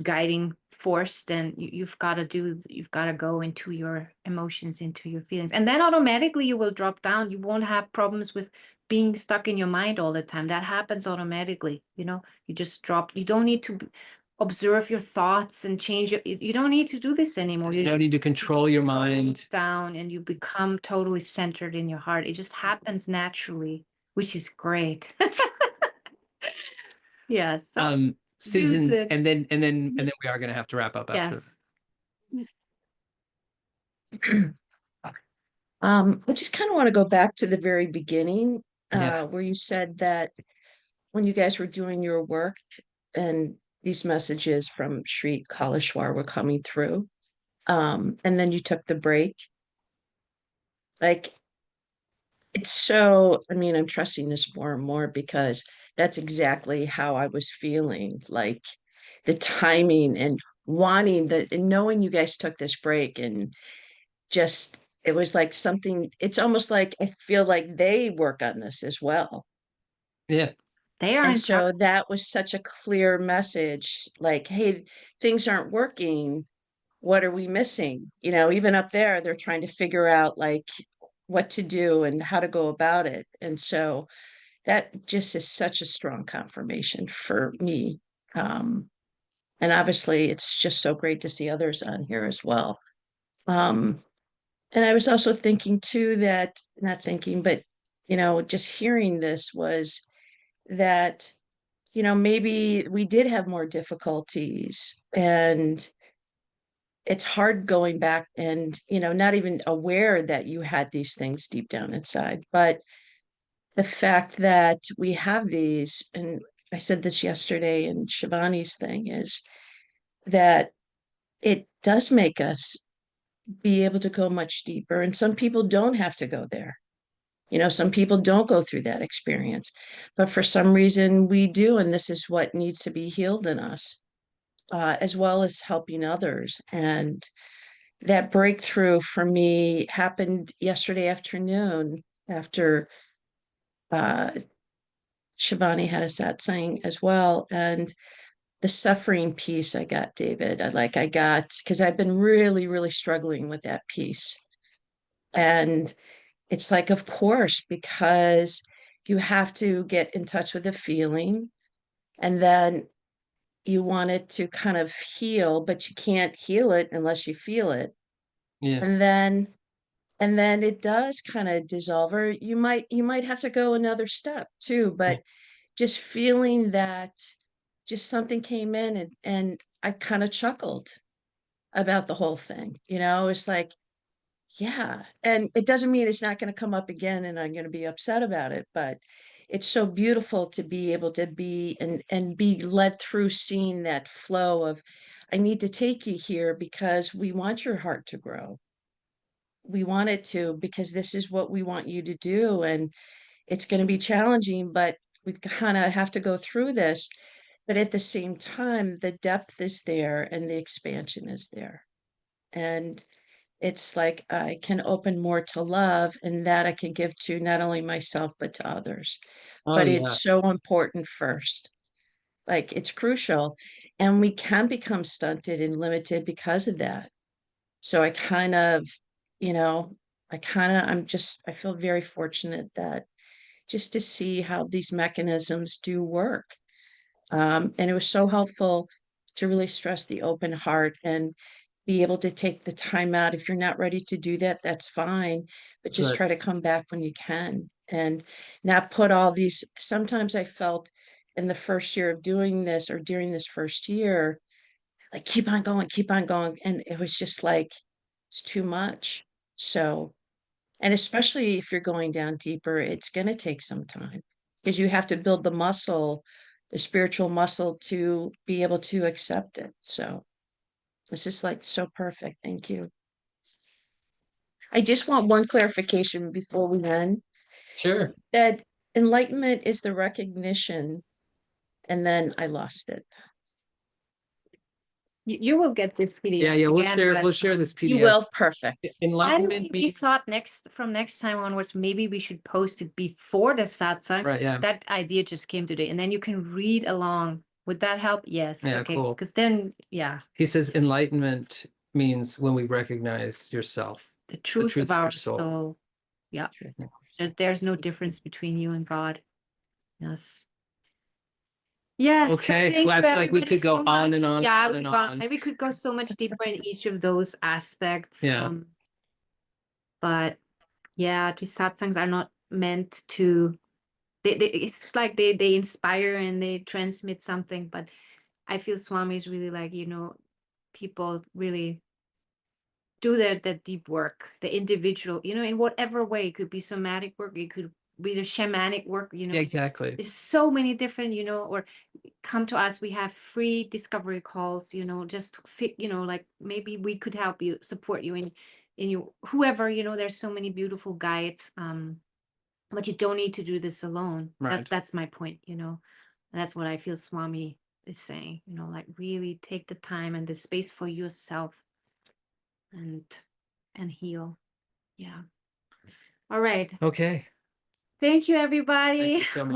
guiding force, then you've got to go into your emotions, into your feelings, and then automatically you will drop down. You won't have problems with being stuck in your mind all the time. That happens automatically. You just drop. You don't need to observe your thoughts and change you don't need to do this anymore. You don't need to control your mind. Down, and you become totally centered in your heart. It just happens naturally, which is great. Yes. Susan, Susan. and then we are going to have to wrap up after. Yes. I just kind of want to go back to the very beginning, Yeah. where you said that when you guys were doing your work and these messages from Shri Kalishwar were coming through, and then you took the break. Like, it's so, I mean, I'm trusting this more and more because that's exactly how I was feeling, like the timing and wanting that, and knowing you guys took this break, and just, it was like something, it's almost like I feel like they work on this as well. Yeah. They are And in so that was such a clear message, like, hey, things aren't working. What are we missing? Even up there, they're trying to figure out like what to do and how to go about it. And so that just is such a strong confirmation for me. And obviously it's just so great to see others on here as well. And I was also thinking too that, not thinking, but, just hearing this was that, maybe we did have more difficulties, and it's hard going back and, not even aware that you had these things deep down inside. But the fact that we have these, and I said this yesterday in Shivani's thing, is that it does make us be able to go much deeper. And some people don't have to go there. Some people don't go through that experience, but for some reason we do. And this is what needs to be healed in us, as well as helping others. And that breakthrough for me happened yesterday afternoon after Shivani had a satsang as well. And the suffering piece I got, David, I got, because I've been really, really struggling with that piece. And it's like, of course, because you have to get in touch with the feeling, and then you want it to kind of heal, but you can't heal it unless you feel it. Yeah. And then it does kind of dissolve, or you might have to go another step too. But just feeling that just something came in, and I kind of chuckled about the whole thing. It's like, yeah. And it doesn't mean it's not going to come up again and I'm going to be upset about it, but it's so beautiful to be able to be and be led through seeing that flow of, I need to take you here because we want your heart to grow. We want it to, because this is what we want you to do. And it's going to be challenging, but we kind of have to go through this. But at the same time, the depth is there and the expansion is there. And it's like I can open more to love, and that I can give to not only myself, but to others. Oh, But yeah. it's so important first. Like, it's crucial. And we can become stunted and limited because of that. So I kind of, I feel very fortunate that just to see how these mechanisms do work. And it was so helpful to really stress the open heart and be able to take the time out. If you're not ready to do that, that's fine, but just Right. try to come back when you can, and not put all these. Sometimes I felt in the first year of doing this, or during this first year, like, keep on going, keep on going. And it was just like, it's too much. So, and especially if you're going down deeper, it's going to take some time, because you have to build the muscle, the spiritual muscle, to be able to accept it. So this is like so perfect. Thank you. I just want one clarification before we end, Sure. that enlightenment is the recognition, and then I lost it. You will get this PDF. Yeah, again, we'll but, share this You PDF. will, perfect. And Enlightenment we means, thought from next time onwards, maybe we should post it before the satsang. right, yeah, That idea just came today, and then you can read along. Would that help? Yes. Yeah, okay. cool. Because then, yeah, he says enlightenment means when we recognize yourself. the truth truth of of our your soul. soul. Yeah. Yeah. There's no difference between you and God. Yes. Yes. so Okay, thank well, I you feel like we everybody could go so on much. and on Yeah, and we on. and we could go so much deeper in each of those aspects. Yeah. But yeah, these satsangs are not meant to. It's like they inspire and they transmit something. But I feel Swami is really like, people really do that deep work, the individual, in whatever way. It could be somatic work, it could be the shamanic work, Yeah, exactly. there's so many different, or come to us. We have free discovery calls, just fit, like maybe we could help you, support you in you, whoever, there's so many beautiful guides. But you don't need to do this alone. Right. That's my point, and that's what I feel Swami is saying, like really take the time and the space for yourself and heal. Yeah. All right. Okay, Thank you, everybody. thank you so much.